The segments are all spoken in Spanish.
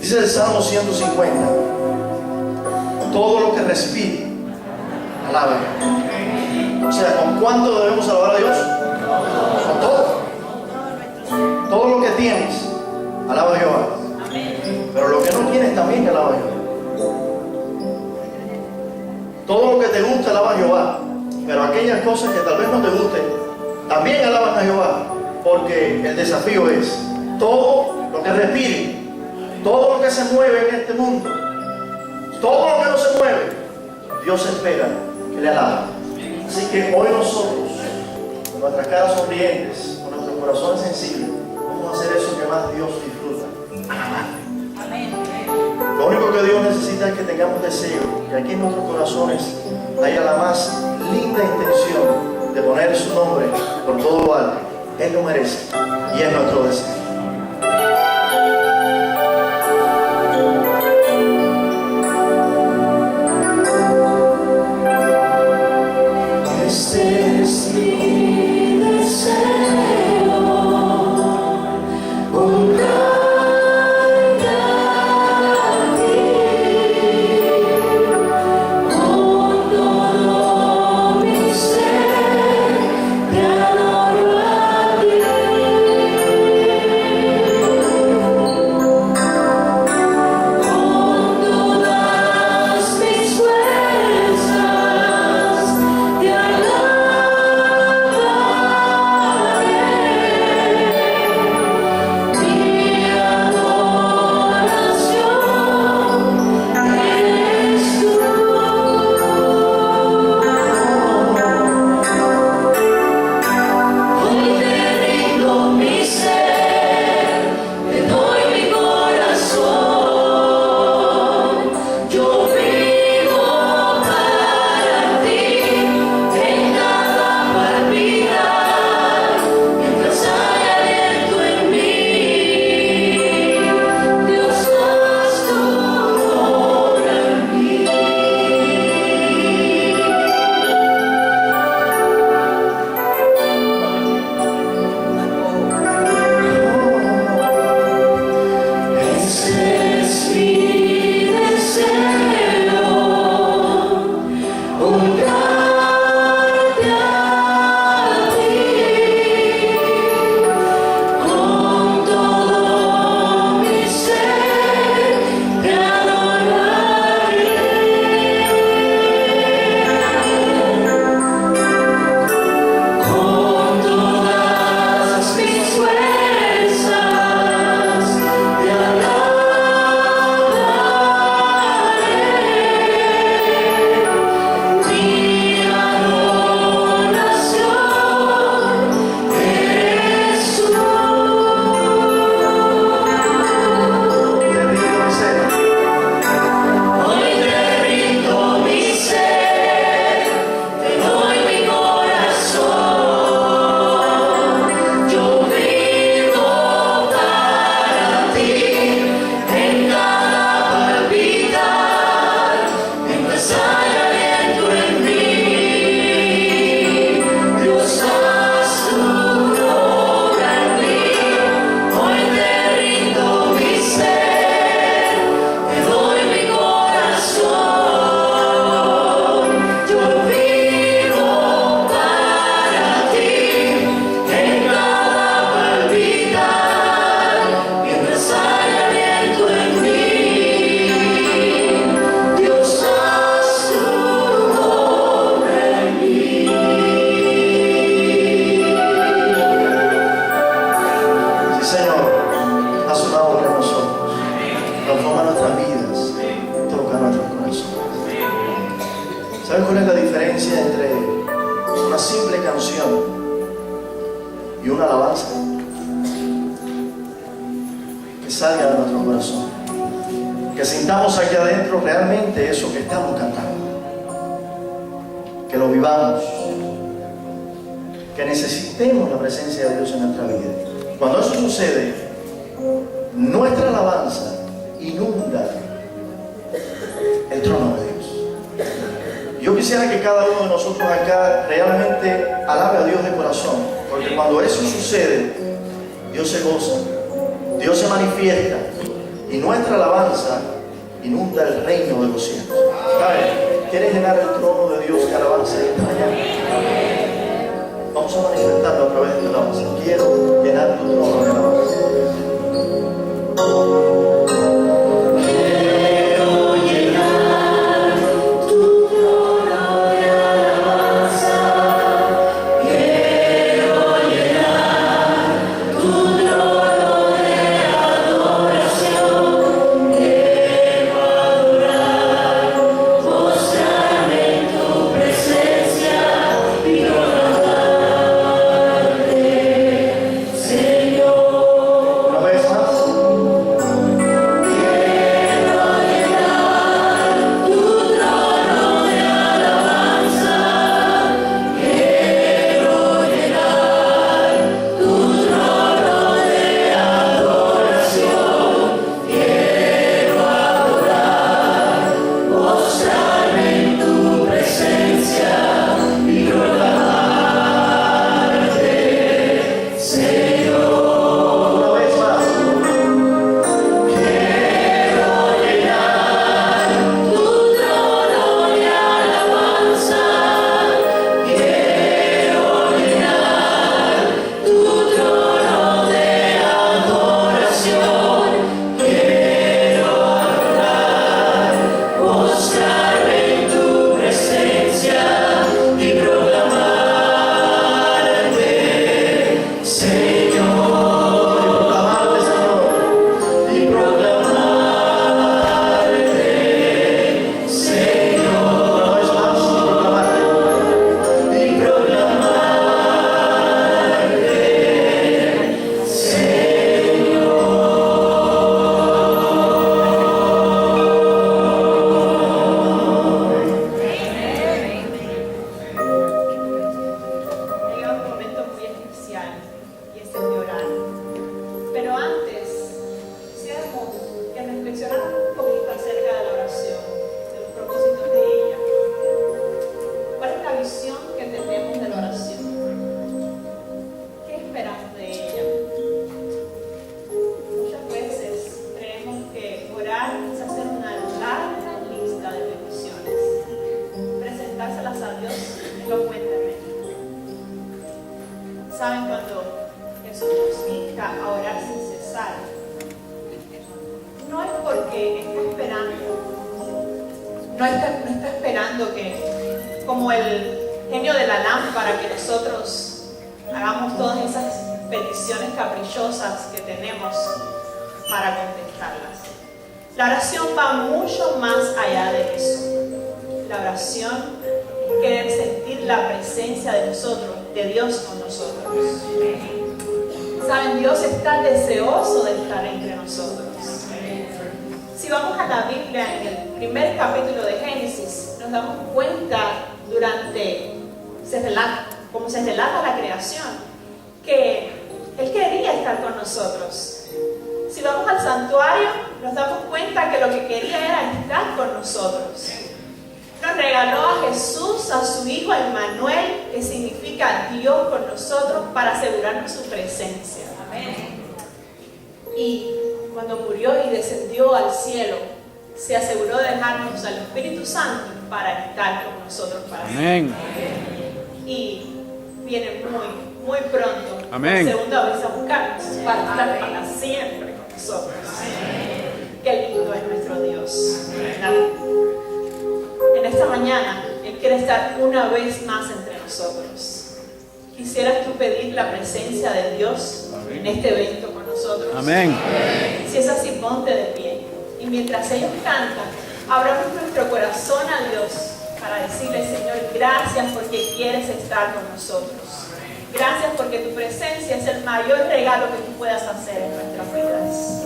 Dice el Salmo 150: todo lo que respire, alabe. O sea, ¿con cuánto debemos alabar a Dios? Con todo. Todo lo que tienes, alaba a Jehová. Pero lo que no tienes también, alaba a Jehová. Todo lo que te gusta, alaba a Jehová. Pero aquellas cosas que tal vez no te gusten, también alaban a Jehová. Porque el desafío es: todo lo que respire, todo lo que se mueve en este mundo, todo lo que no se mueve, Dios espera que le alabe. Así que hoy nosotros, con nuestras caras sonrientes, con nuestros corazones sensibles, vamos a hacer eso que más Dios disfruta: alabar. Lo único que Dios necesita es que tengamos deseo, que aquí en nuestros corazones haya la más linda intención de poner su nombre por todo lo alto. Él lo merece y es nuestro deseo. ¿Sabes cuál es la diferencia entre una simple canción y una alabanza? Que salga de nuestro corazón, que sintamos aquí adentro realmente eso que estamos cantando, que lo vivamos, que necesitemos la presencia de Dios en nuestra vida. Cuando eso sucede, nuestra alabanza inunda Yo quisiera que cada uno de nosotros acá realmente alabe a Dios de corazón, porque cuando eso sucede, Dios se goza, Dios se manifiesta y nuestra alabanza inunda el reino de los cielos. ¿Quieres llenar el trono de Dios de alabanza esta mañana? Vamos a manifestarlo a través de la alabanza. Quiero llenar tu trono de alabanza. Saben, cuando Jesús nos invita a orar sin cesar, no es porque está esperando que, como el genio de la lámpara, que nosotros hagamos todas esas peticiones caprichosas que tenemos para contestarlas. La oración va mucho más allá de eso. La oración es querer sentir la presencia de nosotros, de Dios con nosotros. Saben, Dios está deseoso de estar entre nosotros. Si vamos a la Biblia, en el primer capítulo de Génesis, nos damos cuenta como se relata la creación, que Él quería estar con nosotros. Si vamos al santuario, nos damos cuenta que lo que quería era estar con nosotros. Nos regaló a Jesús, a su Hijo Emmanuel, que significa Dios con nosotros, para asegurarnos su presencia. Amén. Y cuando murió y descendió al cielo, se aseguró de dejarnos al Espíritu Santo para estar con nosotros para siempre. Y viene muy pronto, Amén, por segunda vez a buscarnos para estar para siempre con nosotros. Amén. Qué lindo es nuestro Dios, ¿verdad? En esta mañana, Él quiere estar una vez más entre nosotros. ¿Quisieras tú pedir la presencia de Dios en este evento con nosotros? amén. Si es así, ponte de pie. Y mientras ellos cantan, abramos nuestro corazón a Dios para decirle: Señor, gracias porque quieres estar con nosotros. Gracias porque tu presencia es el mayor regalo que tú puedas hacer en nuestras vidas.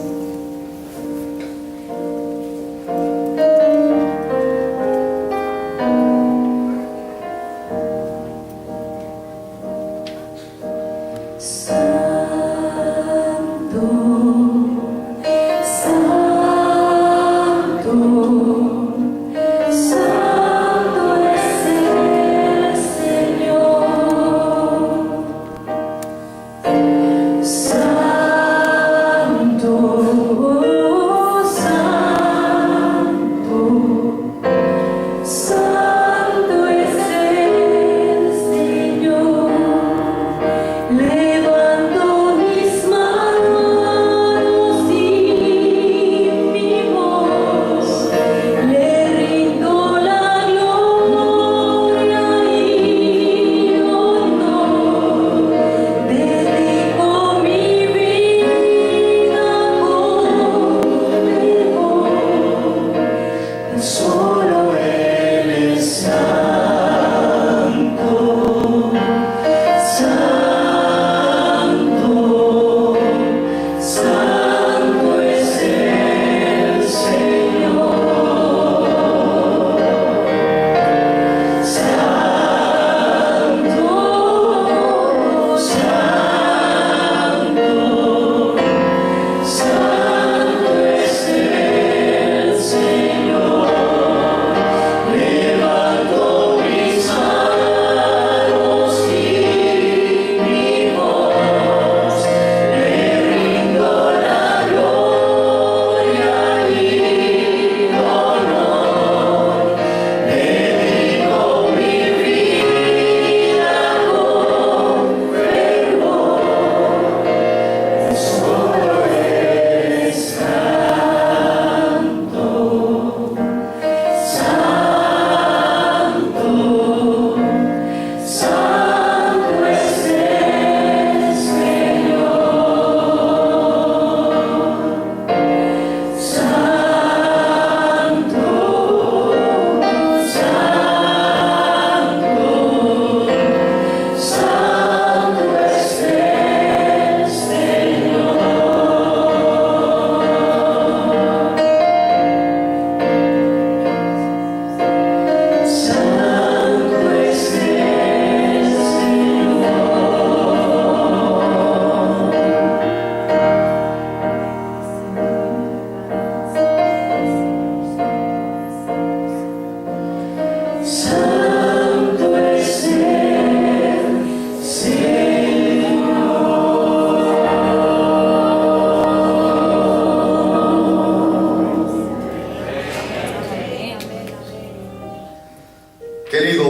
Santo es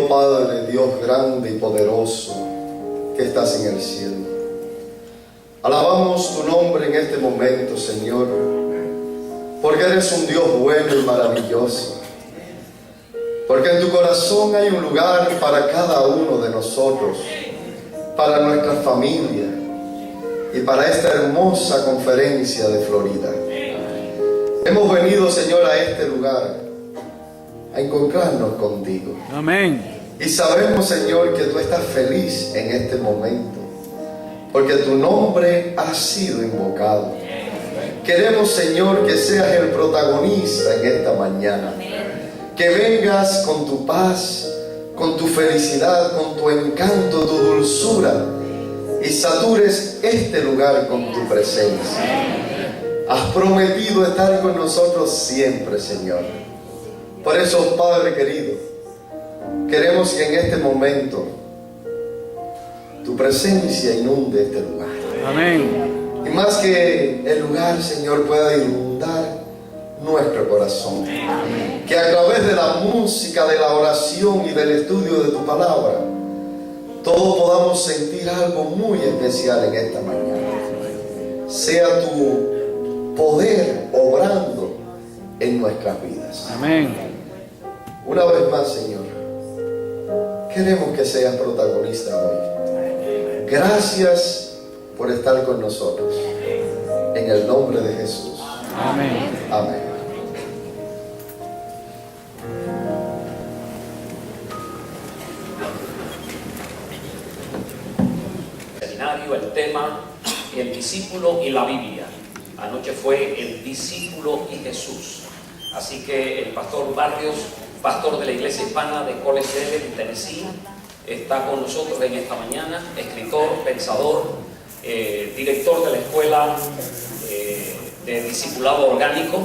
Bendito Padre, Dios grande y poderoso, que estás en el cielo. Alabamos tu nombre en este momento, Señor, porque eres un Dios bueno y maravilloso. Porque en tu corazón hay un lugar para cada uno de nosotros, para nuestra familia y para esta hermosa conferencia de Florida. Hemos venido, Señor, a este lugar a encontrarnos contigo. Amén. Y sabemos, Señor, que tú estás feliz en este momento, porque tu nombre ha sido invocado. Queremos, Señor, que seas el protagonista en esta mañana. Que vengas con tu paz, con tu felicidad, con tu encanto, tu dulzura, y satures este lugar con tu presencia. Has prometido estar con nosotros siempre, Señor. Por eso, Padre querido, queremos que en este momento tu presencia inunde este lugar. Amén. Y más que el lugar, Señor, pueda inundar nuestro corazón. Que a través de la música, de la oración y del estudio de tu palabra, todos podamos sentir algo muy especial en esta mañana. Sea tu poder obrando en nuestras vidas. Amén. Una vez más, Señor, queremos que seas protagonista hoy. Gracias por estar con nosotros. En el nombre de Jesús. Amén. Amén. Seminario, el tema, el discípulo y la Biblia. Anoche fue el discípulo y Jesús. Así que el pastor Barrios, pastor de la iglesia hispana de College Level, Tennessee, está con nosotros en esta mañana, escritor, pensador, director de la escuela de discipulado orgánico.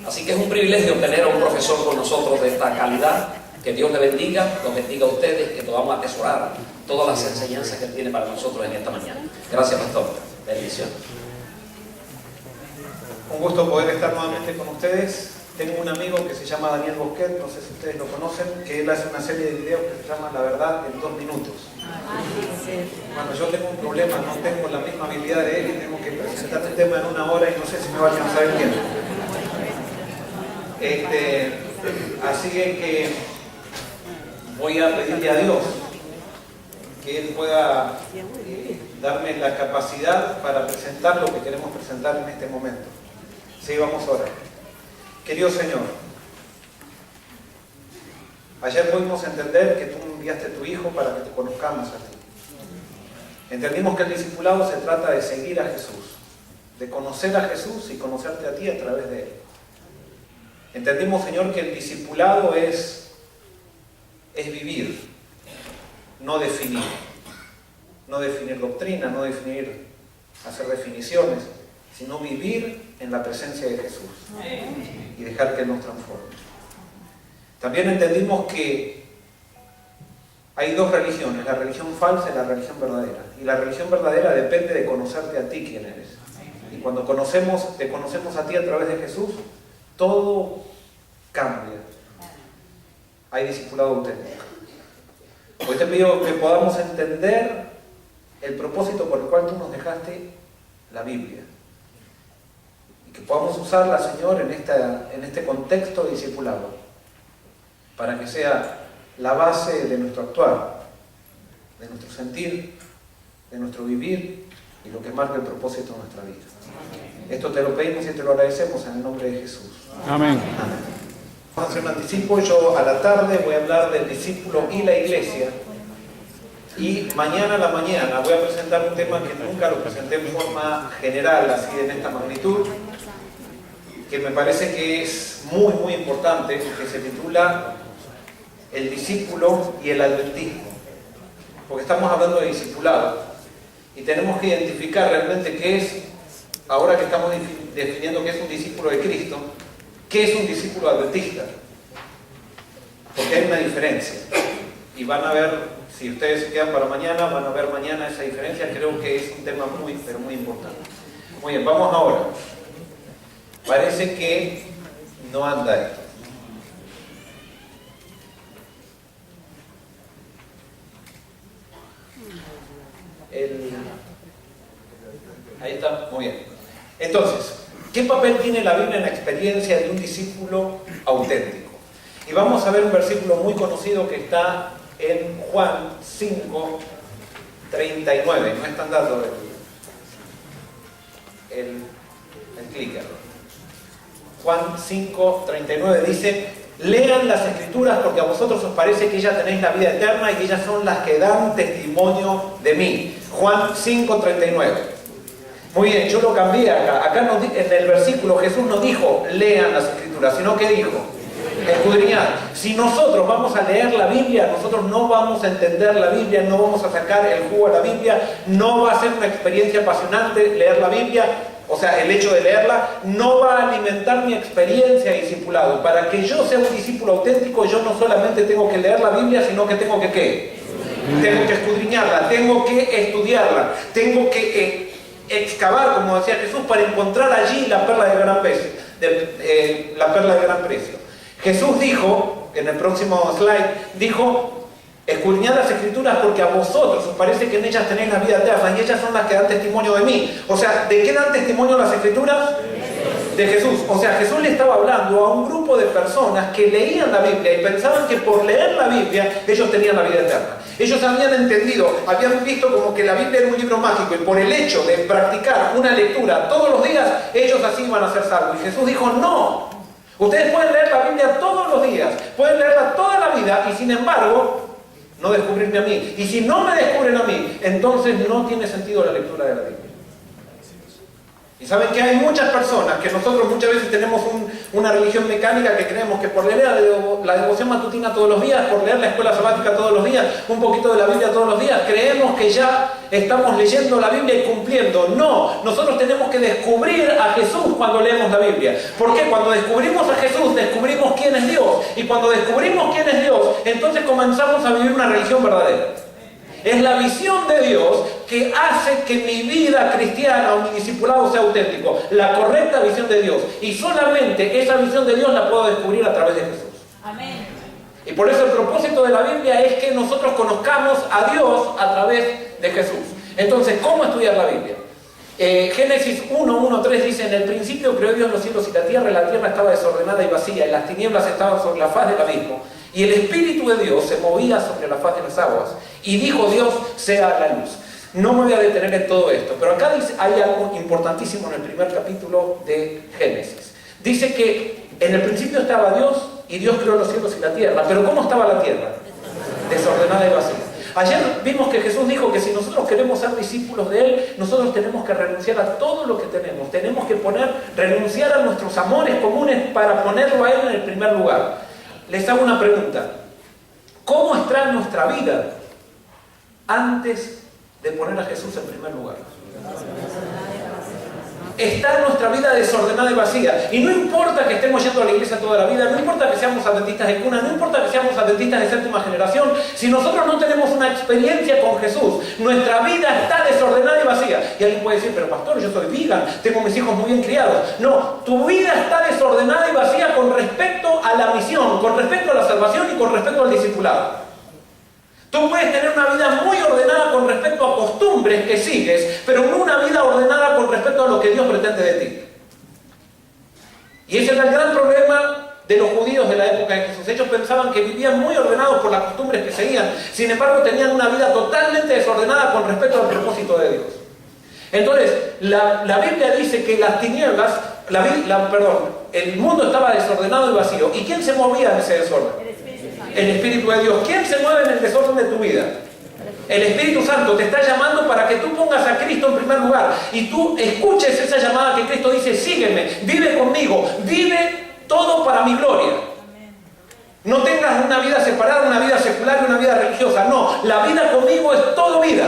Así que es un privilegio tener a un profesor con nosotros de esta calidad. Que Dios le bendiga, los bendiga a ustedes, que podamos atesorar todas las enseñanzas que Él tiene para nosotros en esta mañana. Gracias, pastor. Bendición. Un gusto poder estar nuevamente con ustedes. Tengo un amigo que se llama Daniel Bosquet, no sé si ustedes lo conocen, que él hace una serie de videos que se llama La Verdad en 2 minutos. Bueno, yo tengo un problema, no tengo la misma habilidad de él y tengo que presentar el tema en 1 hora y no sé si me va a alcanzar el tiempo. Así que voy a pedirle a Dios que Él pueda darme la capacidad para presentar lo que queremos presentar en este momento. Sí, vamos a orar. Querido Señor, ayer pudimos entender que tú enviaste a tu Hijo para que te conozcamos a ti. Entendimos que el discipulado se trata de seguir a Jesús, de conocer a Jesús y conocerte a ti a través de Él. Entendimos, Señor, que el discipulado es vivir, no definir. No definir doctrina, no hacer definiciones, sino vivir en la presencia de Jesús y dejar que Él nos transforme. También entendimos que hay 2 religiones, la religión falsa y la religión verdadera. Y la religión verdadera depende de conocerte a ti quién eres. Y cuando te conocemos a ti a través de Jesús, todo cambia. Hay discipulado auténtico. Hoy te pido que podamos entender el propósito por el cual tú nos dejaste la Biblia. Y que podamos usarla, Señor, en este contexto de discipulado, para que sea la base de nuestro actuar, de nuestro sentir, de nuestro vivir y lo que marca el propósito de nuestra vida. Esto te lo pedimos y te lo agradecemos en el nombre de Jesús. Amén. Vamos a hacer un anticipo. Yo a la tarde voy a hablar del discípulo y la iglesia. Y mañana a la mañana voy a presentar un tema que nunca lo presenté en forma general, así en esta magnitud, que me parece que es muy, muy importante, que se titula El discípulo y el adventismo. Porque estamos hablando de discipulado y tenemos que identificar realmente qué es, ahora que estamos definiendo qué es un discípulo de Cristo, qué es un discípulo adventista. Porque hay una diferencia. Y van a ver, si ustedes se quedan para mañana, van a ver mañana esa diferencia. Creo que es un tema muy, pero muy importante. Muy bien, vamos ahora. Parece que no anda esto. Ahí está, muy bien. Entonces, ¿qué papel tiene la Biblia en la experiencia de un discípulo auténtico? Y vamos a ver un versículo muy conocido que está en Juan 5, 39. No están dando el clicker. Juan 5, 39 dice: lean las Escrituras porque a vosotros os parece que ya tenéis la vida eterna y ellas son las que dan testimonio de mí. Juan 5, 39. Muy bien, yo lo cambié acá. Acá en el versículo Jesús no dijo lean las Escrituras, sino que dijo escudriñad. Si nosotros vamos a leer la Biblia, nosotros no vamos a entender la Biblia, no vamos a sacar el jugo a la Biblia, no va a ser una experiencia apasionante leer la Biblia. O sea, el hecho de leerla no va a alimentar mi experiencia de discipulado. Para que yo sea un discípulo auténtico, yo no solamente tengo que leer la Biblia, sino que tengo que ¿qué? Tengo que escudriñarla, tengo que estudiarla, tengo que excavar, como decía Jesús, para encontrar allí la perla de gran precio. La perla de gran precio. Jesús dijo, en el próximo slide, dijo: escudriñad las Escrituras porque a vosotros os parece que en ellas tenéis la vida eterna y ellas son las que dan testimonio de mí. O sea, ¿de qué dan testimonio las Escrituras? De Jesús. O sea, Jesús le estaba hablando a un grupo de personas que leían la Biblia y pensaban que por leer la Biblia ellos tenían la vida eterna. Ellos habían entendido, habían visto como que la Biblia era un libro mágico y por el hecho de practicar una lectura todos los días, ellos así iban a ser salvos. Y Jesús dijo: no, ustedes pueden leer la Biblia todos los días, pueden leerla toda la vida y sin embargo no descubrirme a mí. Y si no me descubren a mí, entonces no tiene sentido la lectura de la Biblia. Y saben que hay muchas personas que nosotros muchas veces tenemos una religión mecánica que creemos que por leer la devoción matutina todos los días, por leer la escuela sabática todos los días, un poquito de la Biblia todos los días, creemos que ya estamos leyendo la Biblia y cumpliendo. No, nosotros tenemos que descubrir a Jesús cuando leemos la Biblia. Porque cuando descubrimos a Jesús, descubrimos quién es Dios. Y cuando descubrimos quién es Dios, entonces comenzamos a vivir una religión verdadera. Es la visión de Dios que hace que mi vida cristiana o mi discipulado sea auténtico. La correcta visión de Dios. Y solamente esa visión de Dios la puedo descubrir a través de Jesús. Amén. Y por eso el propósito de la Biblia es que nosotros conozcamos a Dios a través de Jesús. Entonces, ¿cómo estudiar la Biblia? Génesis 1:1-3 dice: en el principio creó Dios los cielos y la tierra estaba desordenada y vacía, y las tinieblas estaban sobre la faz del abismo, y el Espíritu de Dios se movía sobre la faz de las aguas. Y dijo Dios: sea la luz. No me voy a detener en todo esto, pero acá hay algo importantísimo en el primer capítulo de Génesis. Dice que en el principio estaba Dios y Dios creó los cielos y la tierra. Pero ¿cómo estaba la tierra? Desordenada y vacía. Ayer vimos que Jesús dijo que si nosotros queremos ser discípulos de Él, nosotros tenemos que renunciar a todo lo que tenemos. Tenemos que renunciar a nuestros amores comunes para ponerlo a Él en el primer lugar. Les hago una pregunta: ¿cómo está nuestra vida antes de poner a Jesús en primer lugar? Está nuestra vida desordenada y vacía. Y no importa que estemos yendo a la iglesia toda la vida, no importa que seamos adventistas de cuna, no importa que seamos adventistas de séptima generación, si nosotros no tenemos una experiencia con Jesús, nuestra vida está desordenada y vacía. Y alguien puede decir: pero pastor, yo soy vegan, tengo mis hijos muy bien criados. No, tu vida está desordenada y vacía con respecto a la misión, con respecto a la salvación y con respecto al discipulado. Tú puedes tener una vida muy ordenada con respecto a costumbres que sigues, pero no una vida ordenada con respecto a lo que Dios pretende de ti. Y ese era el gran problema de los judíos de la época de Jesús. Ellos pensaban que vivían muy ordenados por las costumbres que seguían, sin embargo tenían una vida totalmente desordenada con respecto al propósito de Dios. Entonces, la Biblia dice que las tinieblas, el mundo estaba desordenado y vacío. ¿Y quién se movía en ese desorden? El Espíritu de Dios. ¿Quién se mueve en el desorden de tu vida? El Espíritu Santo te está llamando para que tú pongas a Cristo en primer lugar y tú escuches esa llamada que Cristo dice: sígueme, vive conmigo, vive todo para mi gloria. No tengas una vida separada, una vida secular y una vida religiosa. No, la vida conmigo es todo vida.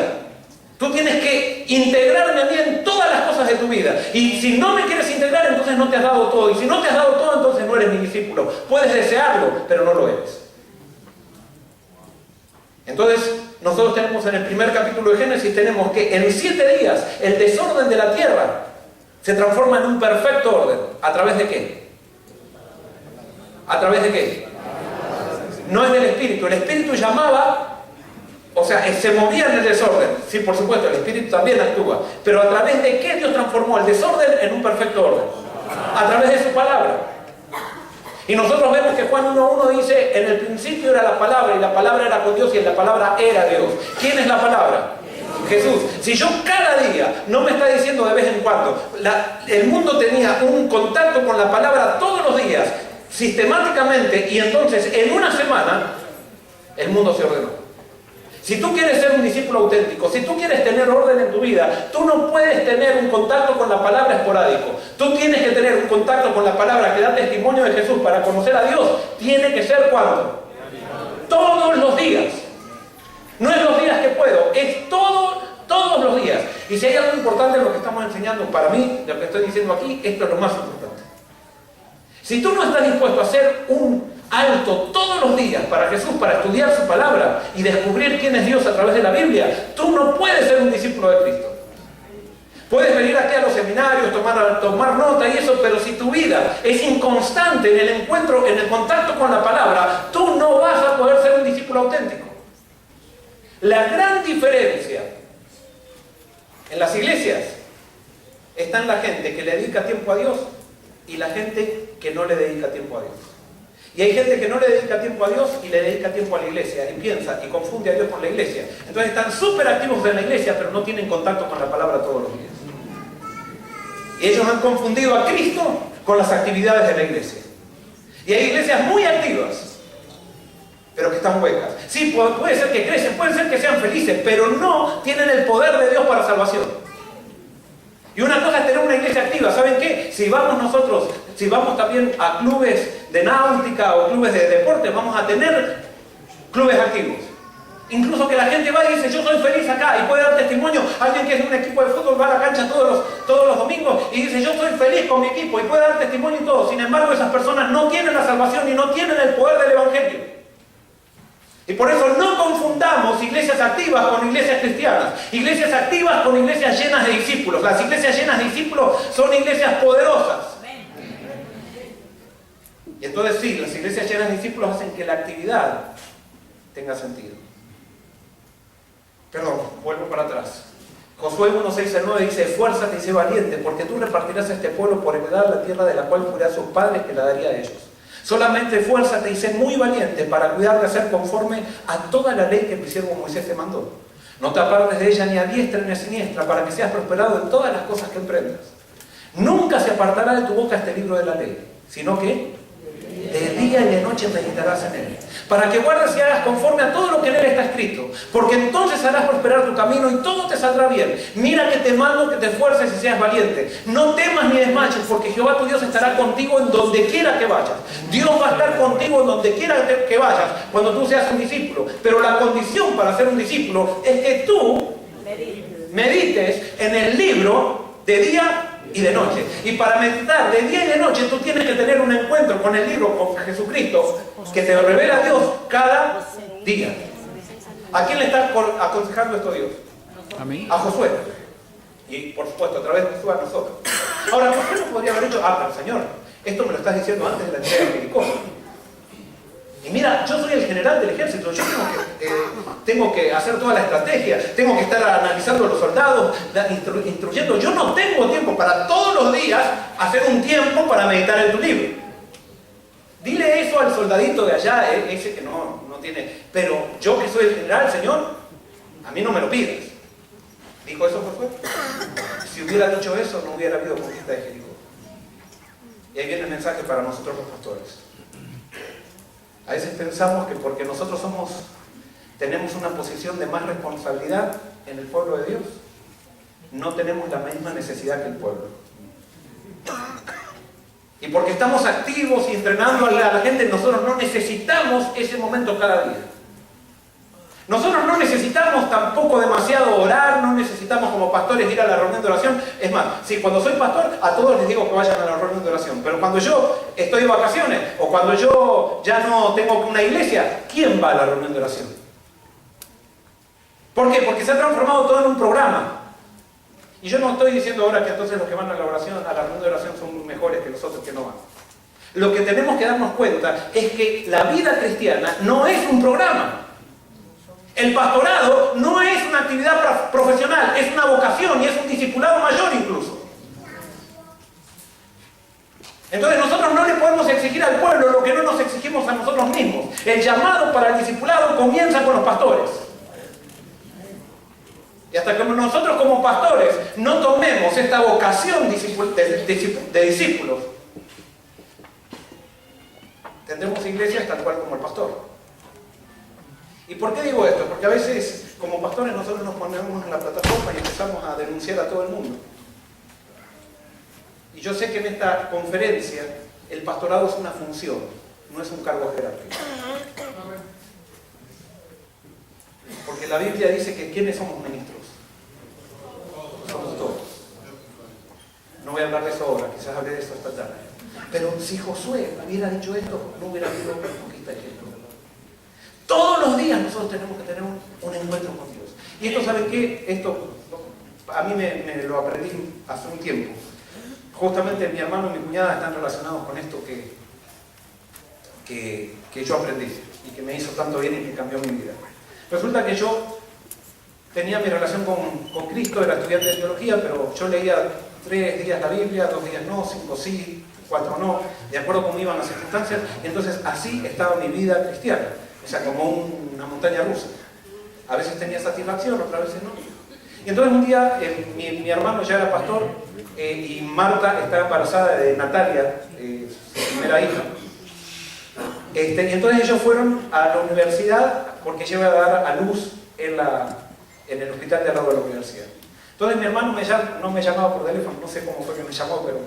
Tú tienes que integrarme a mí en todas las cosas de tu vida. Y si no me quieres integrar, entonces no te has dado todo. Y si no te has dado todo, entonces no eres mi discípulo. Puedes desearlo, pero no lo eres. Entonces, nosotros tenemos en el primer capítulo de Génesis, tenemos que en 7 días el desorden de la tierra se transforma en un perfecto orden. ¿A través de qué? ¿A través de qué? No es del Espíritu. El Espíritu llamaba O sea, se movía en el desorden. Sí, por supuesto, el Espíritu también actúa. Pero ¿a través de qué Dios transformó el desorden en un perfecto orden? A través de su palabra. Y nosotros vemos que Juan 1:1 dice, en el principio era la palabra, y la palabra era con Dios, y la palabra era Dios. ¿Quién es la palabra? Jesús. Si yo cada día, no me está diciendo de vez en cuando, el mundo tenía un contacto con la palabra todos los días, sistemáticamente, y entonces en una semana, el mundo se ordenó. Si tú quieres ser un discípulo auténtico, si tú quieres tener orden en tu vida, tú no puedes tener un contacto con la palabra esporádico. Tú tienes que tener un contacto con la palabra que da testimonio de Jesús para conocer a Dios. Tiene que ser ¿cuándo? Todos los días. No es los días que puedo, es todos los días. Y si hay algo importante en lo que estamos enseñando, para mí, lo que estoy diciendo aquí, esto es lo más importante. Si tú no estás dispuesto a hacer un alto todos los días para Jesús, para estudiar su palabra y descubrir quién es Dios a través de la Biblia, tú no puedes ser un discípulo de Cristo. Puedes venir aquí a los seminarios, tomar nota y eso, pero si tu vida es inconstante en el encuentro, en el contacto con la palabra, tú no vas a poder ser un discípulo auténtico. La gran diferencia en las iglesias está en la gente que le dedica tiempo a Dios y la gente que no le dedica tiempo a Dios. Y hay gente que no le dedica tiempo a Dios y le dedica tiempo a la iglesia, y piensa y confunde a Dios con la iglesia. Entonces están súper activos en la iglesia, pero no tienen contacto con la palabra todos los días. Y ellos han confundido a Cristo con las actividades de la iglesia. Y hay iglesias muy activas, pero que están huecas. Sí, puede ser que crecen, puede ser que sean felices, pero no tienen el poder de Dios para salvación. Y una cosa es tener una iglesia activa. ¿Saben qué? Si vamos también a clubes de náutica o clubes de deporte, vamos a tener clubes activos. Incluso que la gente va y dice, yo soy feliz acá, y puede dar testimonio. Alguien que es de un equipo de fútbol va a la cancha todos los domingos y dice, yo soy feliz con mi equipo, y puede dar testimonio y todo. Sin embargo, esas personas no tienen la salvación y no tienen el poder del Evangelio. Y por eso no confundamos iglesias activas con iglesias cristianas. Iglesias activas con iglesias llenas de discípulos. Las iglesias llenas de discípulos son iglesias poderosas. Y entonces sí, las iglesias llenas de discípulos hacen que la actividad tenga sentido. Perdón, vuelvo para atrás. Josué 1:6-9 dice, esfuérzate y sé valiente, porque tú repartirás a este pueblo por heredad la tierra de la cual juré a sus padres que la daría a ellos. Solamente esfuérzate y sé muy valiente para cuidar de hacer conforme a toda la ley que mi siervo Moisés te mandó. No te apartes de ella ni a diestra ni a siniestra, para que seas prosperado en todas las cosas que emprendas. Nunca se apartará de tu boca este libro de la ley, sino que de día y de noche meditarás en él, para que guardes y hagas conforme a todo lo que en él está escrito, porque entonces harás prosperar tu camino y todo te saldrá bien. Mira que te mando que te esfuerces y seas valiente. No temas ni desmayes, porque Jehová tu Dios estará contigo en donde quiera que vayas. Dios va a estar contigo en donde quiera que vayas cuando tú seas un discípulo. Pero la condición para ser un discípulo es que tú medites en el libro de día y de noche. Y para meditar de día y de noche tú tienes que tener un encuentro con el libro, con Jesucristo, que te revela a Dios cada día. ¿A quién le está aconsejando esto Dios? A mí. A Josué. Y por supuesto a través de Josué a nosotros. Ahora, Josué no podría haber dicho, pero Señor, esto me lo estás diciendo antes de la entrega de Jericó. Y mira, yo soy el general del ejército, yo tengo que hacer toda la estrategia, tengo que estar analizando a los soldados, instruyendo. Yo no tengo tiempo para todos los días hacer un tiempo para meditar en tu libro. Dile eso al soldadito de allá, ese que no tiene. Pero yo que soy el general, Señor, a mí no me lo pides. ¿Dijo eso Josué? Si hubiera dicho eso, no hubiera habido conquista de Jericó. Y ahí viene el mensaje para nosotros los pastores. A veces pensamos que porque nosotros tenemos una posición de más responsabilidad en el pueblo de Dios, no tenemos la misma necesidad que el pueblo. Y porque estamos activos y entrenando a la gente, nosotros no necesitamos ese momento cada día. Nosotros no necesitamos tampoco demasiado orar, no necesitamos como pastores ir a la reunión de oración. Es más, si cuando soy pastor, a todos les digo que vayan a la reunión de oración. Pero cuando yo estoy de vacaciones o cuando yo ya no tengo una iglesia, ¿quién va a la reunión de oración? ¿Por qué? Porque se ha transformado todo en un programa. Y yo no estoy diciendo ahora que entonces los que van a la reunión de oración son mejores que los otros que no van. Lo que tenemos que darnos cuenta es que la vida cristiana no es un programa. El pastorado no es una actividad profesional, es una vocación y es un discipulado mayor incluso. Entonces nosotros no le podemos exigir al pueblo lo que no nos exigimos a nosotros mismos. El llamado para el discipulado comienza con los pastores. Y hasta que nosotros como pastores no tomemos esta vocación de discípulos, tendremos iglesias tal cual como el pastor. ¿Y por qué digo esto? Porque a veces como pastores nosotros nos ponemos en la plataforma y empezamos a denunciar a todo el mundo. Y yo sé que en esta conferencia el pastorado es una función, no es un cargo jerárquico. Porque la Biblia dice que ¿quiénes somos ministros? Somos todos. No voy a hablar de eso ahora, quizás hable de eso esta tarde. Pero si Josué hubiera dicho esto, no hubiera habido conquista de Jericó. Todos los días nosotros tenemos que tener un encuentro con Dios. Y esto, ¿saben qué? Esto a mí me lo aprendí hace un tiempo. Justamente mi hermano y mi cuñada están relacionados con esto que yo aprendí y que me hizo tanto bien y que cambió mi vida. Resulta que yo tenía mi relación con Cristo, era estudiante de teología, pero yo leía 3 días la Biblia, 2 días no, 5 sí, 4 no, de acuerdo a cómo iban las circunstancias, y entonces así estaba mi vida cristiana, o sea, como una montaña rusa. A veces tenía satisfacción, otras veces no. Y entonces un día mi hermano ya era pastor y Marta estaba embarazada de Natalia, su primera hija. Y entonces ellos fueron a la universidad porque ella iba a dar a luz en el hospital de al lado de la universidad. Entonces mi hermano no me llamaba por teléfono, no sé cómo fue que me llamó, pero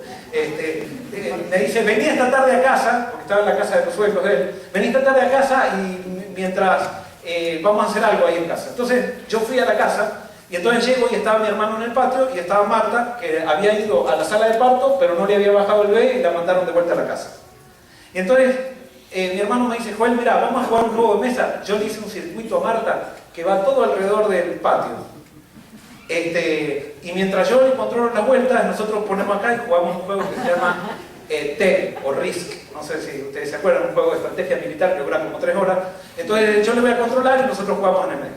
me dice, vení esta tarde a casa, porque estaba en la casa de los suegros de él, vení esta tarde a casa y mientras vamos a hacer algo ahí en casa. Entonces yo fui a la casa y entonces llego y estaba mi hermano en el patio y estaba Marta, que había ido a la sala de parto, pero no le había bajado el bebé y la mandaron de vuelta a la casa. Y entonces mi hermano me dice, Joel, mira, vamos a jugar un juego de mesa. Yo le hice un circuito a Marta que va todo alrededor del patio. Y mientras yo le controlo las vueltas, nosotros ponemos acá y jugamos un juego que se llama TEL o RISC. No sé si ustedes se acuerdan, un juego de estrategia militar que dura como 3 horas. Entonces yo le voy a controlar y nosotros jugamos en el medio.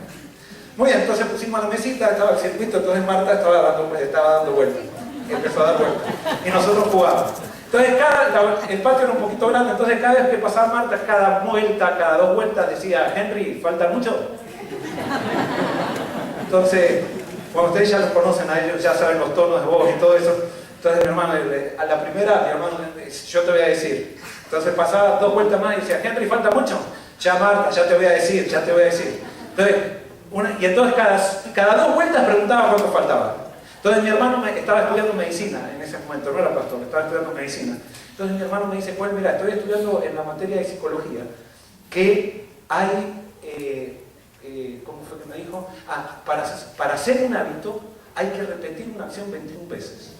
Muy bien, entonces pusimos la mesita, estaba el circuito, entonces Marta estaba dando vueltas. Empezó a dar vueltas. Y nosotros jugábamos. Entonces el patio era un poquito grande, entonces cada vez que pasaba Marta, cada vuelta, cada 2 vueltas decía, Henry, ¿falta mucho? Entonces, bueno, ustedes ya los conocen a ellos, ya saben los tonos de voz y todo eso. Entonces mi hermano, a la primera, mi hermano, yo te voy a decir. Entonces pasaba 2 vueltas más y decía, Henry, ¿falta mucho? Ya Marta, ya te voy a decir, ya te voy a decir. Entonces, y entonces cada 2 vueltas preguntaba cuánto faltaba. Entonces mi hermano estaba estudiando medicina en ese momento, no era pastor, estaba estudiando medicina. Entonces mi hermano me dice, pues mira, estoy estudiando en la materia de psicología, que hay, ¿cómo fue que me dijo? Para hacer un hábito hay que repetir una acción 21 veces.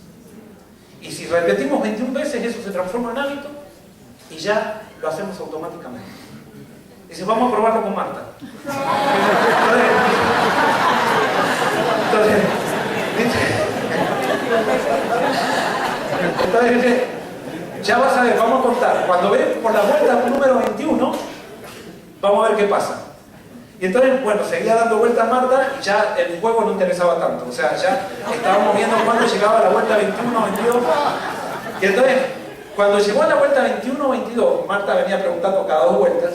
Y si repetimos 21 veces, eso se transforma en hábito y ya lo hacemos automáticamente. Dice, vamos a probarlo con Marta. Entonces, ya vas a ver, vamos a contar. Cuando ven por la vuelta número 21, vamos a ver qué pasa. Y entonces, bueno, seguía dando vueltas Marta y ya el juego no interesaba tanto. O sea, ya estábamos viendo cuándo llegaba la vuelta 21, 22. Y entonces, cuando llegó a la vuelta 21, 22, Marta venía preguntando cada 2 vueltas.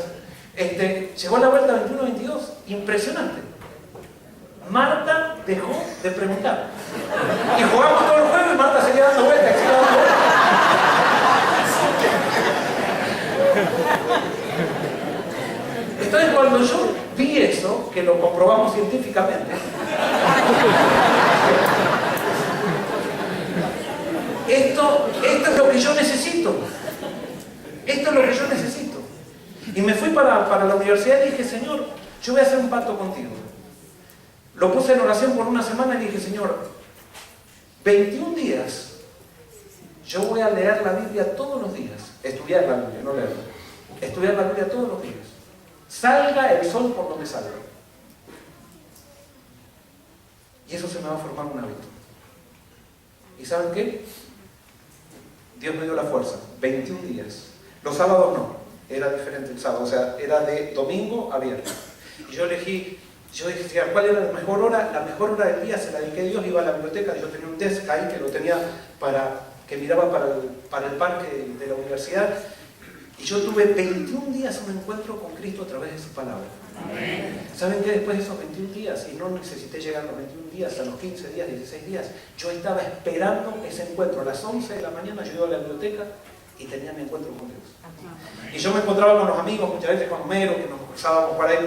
Llegó a la vuelta 21, 22, impresionante. Marta dejó de preguntar. Y jugamos todo el juego y Marta seguía dando vueltas. Entonces cuando yo vi eso, que lo comprobamos científicamente, esto es lo que yo necesito. Esto es lo que yo necesito. Y me fui para la universidad y dije, Señor, yo voy a hacer un pacto contigo. Lo puse en oración por una semana y dije, Señor, 21 días yo voy a leer la Biblia todos los días. Estudiar la Biblia, no leerla. Estudiar la Biblia todos los días. Salga el sol por donde salga. Y eso se me va a formar un hábito. ¿Y saben qué? Dios me dio la fuerza. 21 días. Los sábados no. Era diferente el sábado. O sea, era de domingo a viernes. Y yo elegí Yo decía, ¿cuál era la mejor hora? La mejor hora del día se la dediqué a Dios, iba a la biblioteca, yo tenía un desk ahí que lo tenía que miraba para el parque de la universidad, y yo tuve 21 días un encuentro con Cristo a través de su palabra. ¿Saben qué? Después de esos 21 días, y no necesité llegar a los 21 días, a los 15 días, 16 días, yo estaba esperando ese encuentro. A las 11 de la mañana yo iba a la biblioteca y tenía mi encuentro con Dios. Y yo me encontraba con los amigos, muchas veces con Homero, que nos cruzábamos por ahí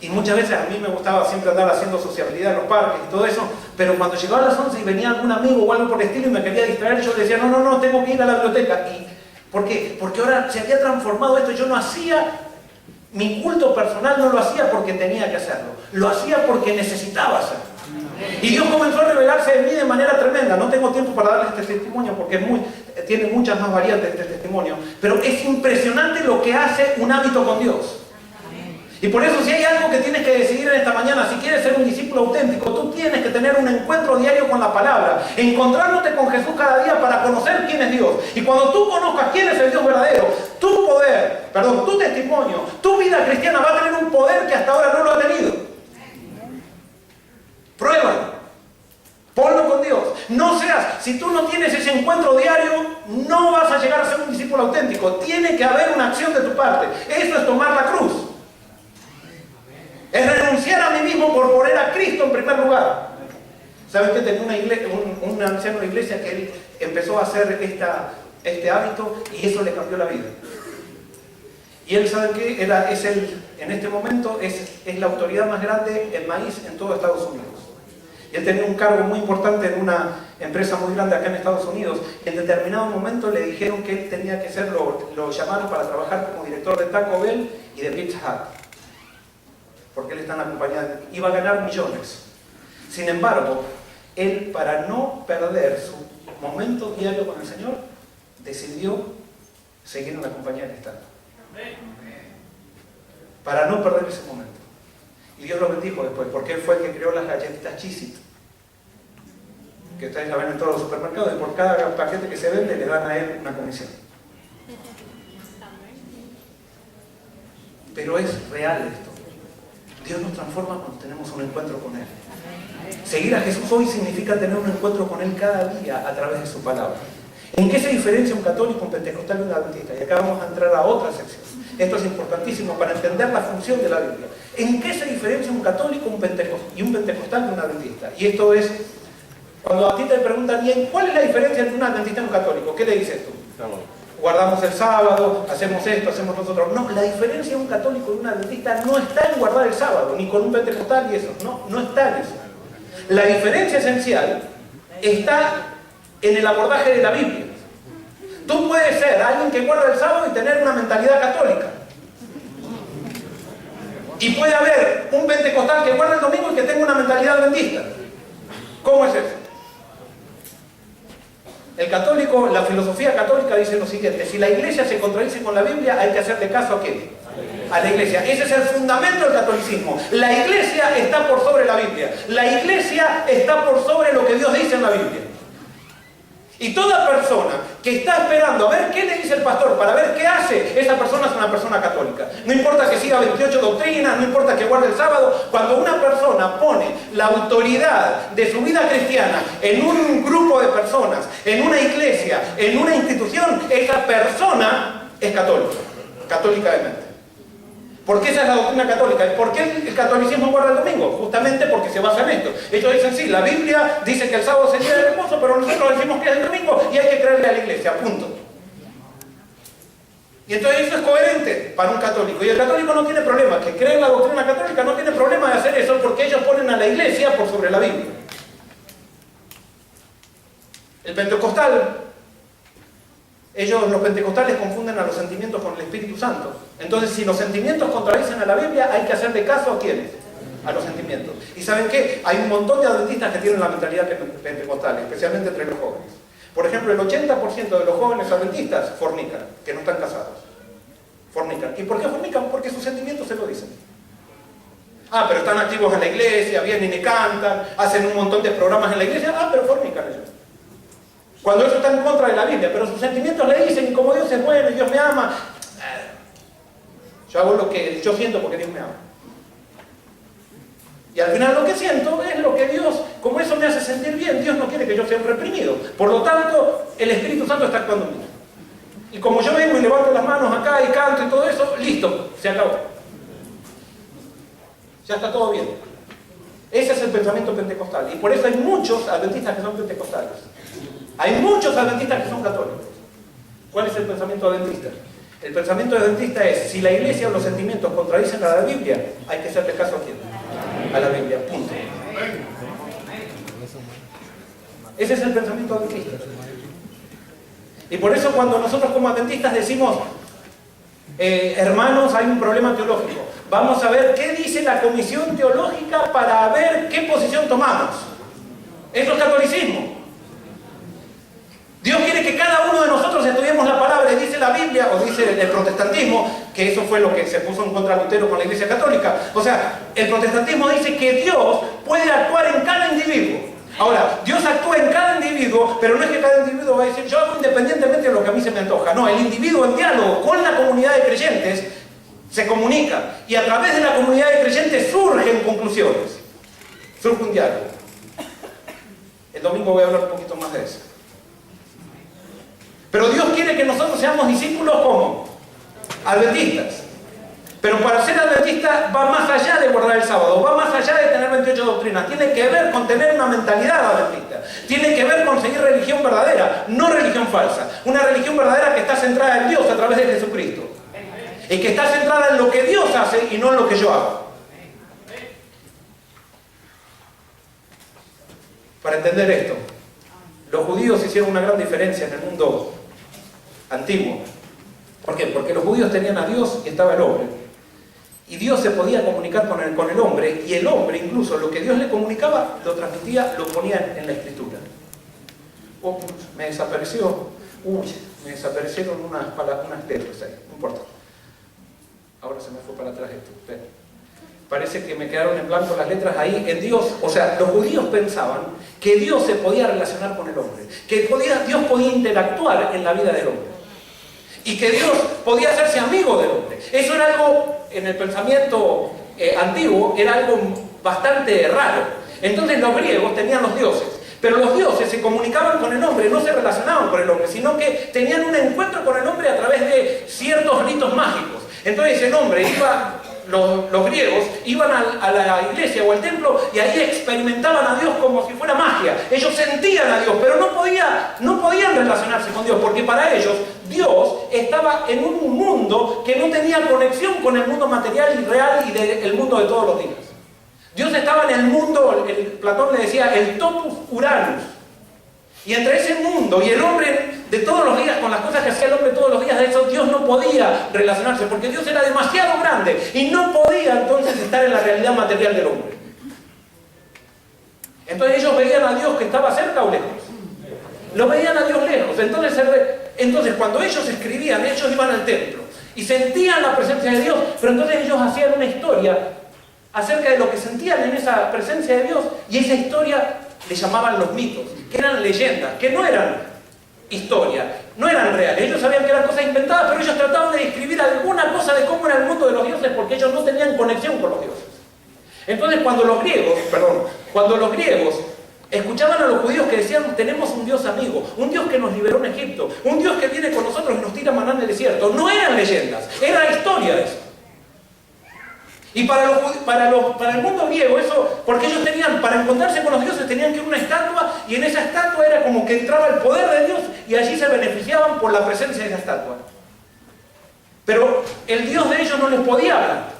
y muchas veces a mí me gustaba siempre andar haciendo sociabilidad en los parques y todo eso, pero cuando llegaba a las 11 y venía algún amigo o algo por el estilo y me quería distraer, yo le decía, no, tengo que ir a la biblioteca. ¿Y por qué? Porque ahora se había transformado esto. Yo no hacía mi culto personal, no lo hacía porque tenía que hacerlo, lo hacía porque necesitaba hacerlo. Y Dios comenzó a revelarse de mí de manera tremenda. No tengo tiempo para darles este testimonio porque tiene muchas más variantes este testimonio, pero es impresionante lo que hace un hábito con Dios. Y por eso, si hay algo que tienes que decidir en esta mañana, si quieres ser un discípulo auténtico, tú tienes que tener un encuentro diario con la palabra, encontrándote con Jesús cada día para conocer quién es Dios. Y cuando tú conozcas quién es el Dios verdadero, tu testimonio, tu vida cristiana va a tener un poder que hasta ahora no lo ha tenido. Pruébalo. Ponlo con Dios. Si tú no tienes ese encuentro diario, no vas a llegar a ser un discípulo auténtico. Tiene que haber una acción de tu parte. Eso es tomar la cruz. Es renunciar a mí mismo por poner a Cristo en primer lugar. ¿Saben qué? Tenía un anciano de iglesia que él empezó a hacer este hábito y eso le cambió la vida. Y él, ¿saben qué? En este momento es la autoridad más grande en maíz en todo Estados Unidos. Y él tenía un cargo muy importante en una empresa muy grande acá en Estados Unidos. Y en determinado momento le dijeron que él tenía que ser, lo llamaron para trabajar como director de Taco Bell y de Pizza Hut. Porque él está en la compañía, iba a ganar millones. Sin embargo, él, para no perder su momento diario con el Señor, decidió seguir en la compañía que está. Para no perder ese momento. Y Dios lo bendijo después, porque él fue el que creó las galletitas Cheez-It, que ustedes la ven en todos los supermercados, y por cada paquete que se vende le dan a él una comisión. Pero es real esto. Dios nos transforma cuando tenemos un encuentro con Él. Seguir a Jesús hoy significa tener un encuentro con Él cada día a través de su palabra. ¿En qué se diferencia un católico, un pentecostal y un adventista? Y acá vamos a entrar a otra sección. Esto es importantísimo para entender la función de la Biblia. ¿En qué se diferencia un católico, un pentecostal y un adventista? Y esto es, cuando a ti te preguntan, bien, ¿cuál es la diferencia entre un adventista y un católico? ¿Qué le dices tú? Guardamos el sábado, hacemos esto, hacemos nosotros. No, la diferencia de un católico y un adventista no está en guardar el sábado, ni con un pentecostal y eso. No está en eso. La diferencia esencial está en el abordaje de la Biblia. Tú puedes ser alguien que guarda el sábado y tener una mentalidad católica. Y puede haber un pentecostal que guarda el domingo y que tenga una mentalidad adventista. ¿Cómo es eso? El católico, la filosofía católica dice lo siguiente: si la iglesia se contradice con la Biblia, hay que hacerle caso a ¿quién? A la iglesia. Ese es el fundamento del catolicismo. La iglesia está por sobre la Biblia. La iglesia está por sobre lo que Dios dice en la Biblia. Y toda persona que está esperando a ver qué le dice el pastor para ver qué hace, esa persona es una persona católica. No importa que siga 28 doctrinas, no importa que guarde el sábado. Cuando una persona pone la autoridad de su vida cristiana en un grupo de personas, en una iglesia, en una institución, esa persona es católica, católica de mente. ¿Por qué esa es la doctrina católica? ¿Por qué el catolicismo guarda el domingo? Justamente porque se basa en esto. Ellos dicen, sí, la Biblia dice que el sábado es el día de reposo, pero nosotros decimos que es el domingo y hay que creerle a la iglesia, punto. Y entonces eso es coherente para un católico. Y el católico no tiene problema, que cree en la doctrina católica no tiene problema de hacer eso porque ellos ponen a la iglesia por sobre la Biblia. El pentecostal, los pentecostales confunden a los sentimientos con el Espíritu Santo. Entonces, si los sentimientos contradicen a la Biblia, hay que hacerle caso a ¿quiénes? A los sentimientos. ¿Y saben qué? Hay un montón de adventistas que tienen la mentalidad pentecostal, especialmente entre los jóvenes. Por ejemplo, el 80% de los jóvenes adventistas fornican, que no están casados. Fornican. ¿Y por qué fornican? Porque sus sentimientos se lo dicen. Ah, pero están activos en la iglesia, vienen y cantan, hacen un montón de programas en la iglesia. Ah, pero fornican ellos. Cuando eso está en contra de la Biblia, pero sus sentimientos le dicen, como Dios es bueno y Dios me ama, yo hago lo que yo siento porque Dios me ama. Y al final lo que siento es lo que Dios, como eso me hace sentir bien, Dios no quiere que yo sea un reprimido. Por lo tanto, el Espíritu Santo está actuando en mí. Y como yo vengo y levanto las manos acá y canto y todo eso, listo, se acabó. Ya está todo bien. Ese es el pensamiento pentecostal. Y por eso hay muchos adventistas que son pentecostales. Hay muchos adventistas que son católicos. ¿Cuál es el pensamiento adventista? El pensamiento adventista es, si la iglesia o los sentimientos contradicen a la Biblia, hay que hacerle caso a quién. A la Biblia, punto. Ese es el pensamiento adventista. Y por eso cuando nosotros como adventistas decimos, hermanos, hay un problema teológico, vamos a ver qué dice la comisión teológica para ver qué posición tomamos. Eso es catolicismo. Dios quiere que cada uno de nosotros estudiemos la palabra, y dice la Biblia, o dice el protestantismo, que eso fue lo que se puso en contra de Lutero con la Iglesia Católica. O sea, el protestantismo dice que Dios puede actuar en cada individuo. Ahora, Dios actúa en cada individuo, pero no es que cada individuo va a decir, yo hago independientemente de lo que a mí se me antoja. No, el individuo en diálogo con la comunidad de creyentes se comunica, y a través de la comunidad de creyentes surgen conclusiones. Surge un diálogo. El domingo voy a hablar un poquito más de eso. Pero Dios quiere que nosotros seamos discípulos como adventistas. Pero para ser adventista va más allá de guardar el sábado, va más allá de tener 28 doctrinas. Tiene que ver con tener una mentalidad adventista. Tiene que ver con seguir religión verdadera, no religión falsa. Una religión verdadera que está centrada en Dios a través de Jesucristo. Y que está centrada en lo que Dios hace y no en lo que yo hago. Para entender esto, los judíos hicieron una gran diferencia en el mundo antiguo. ¿Por qué? Porque los judíos tenían a Dios y estaba el hombre. Y Dios se podía comunicar con el hombre, y el hombre incluso lo que Dios le comunicaba, lo transmitía, lo ponía en la escritura. Oh, me desapareció. Uy, me desaparecieron unas letras ahí, no importa. Ahora se me fue para atrás esto. Espera. Parece que me quedaron en blanco las letras ahí. En Dios, o sea, los judíos pensaban que Dios se podía relacionar con el hombre, que Dios podía interactuar en la vida del hombre, y que Dios podía hacerse amigo del hombre. Eso era algo, en el pensamiento antiguo, era algo bastante raro. Entonces los griegos tenían los dioses, pero los dioses se comunicaban con el hombre, no se relacionaban con el hombre, sino que tenían un encuentro con el hombre a través de ciertos ritos mágicos. Entonces el hombre iba, los griegos iban a la iglesia o al templo, y ahí experimentaban a Dios como si fuera magia. Ellos sentían a Dios, pero no podían relacionarse con Dios, porque para ellos Dios estaba en un mundo que no tenía conexión con el mundo material y real y del mundo de todos los días. Dios estaba en el mundo, Platón le decía, el topus uranus. Y entre ese mundo y el hombre de todos los días, con las cosas que hacía el hombre todos los días, de eso Dios no podía relacionarse, porque Dios era demasiado grande y no podía entonces estar en la realidad material del hombre. Entonces ellos veían a Dios que estaba cerca o lejos. Lo veían a Dios lejos. Entonces cuando ellos escribían, ellos iban al templo y sentían la presencia de Dios, pero entonces ellos hacían una historia acerca de lo que sentían en esa presencia de Dios, y esa historia le llamaban los mitos, que eran leyendas, que no eran historia, no eran reales. Ellos sabían que eran cosas inventadas, pero ellos trataban de describir alguna cosa de cómo era el mundo de los dioses, porque ellos no tenían conexión con los dioses. Entonces cuando los griegos escuchaban a los judíos que decían, tenemos un Dios amigo, un Dios que nos liberó en Egipto, un Dios que viene con nosotros y nos tira maná en el desierto, no eran leyendas, era historia de eso. Y para el mundo griego eso, porque ellos tenían, para encontrarse con los dioses tenían que ir a una estatua, y en esa estatua era como que entraba el poder de Dios, y allí se beneficiaban por la presencia de esa estatua. Pero el Dios de ellos no les podía hablar.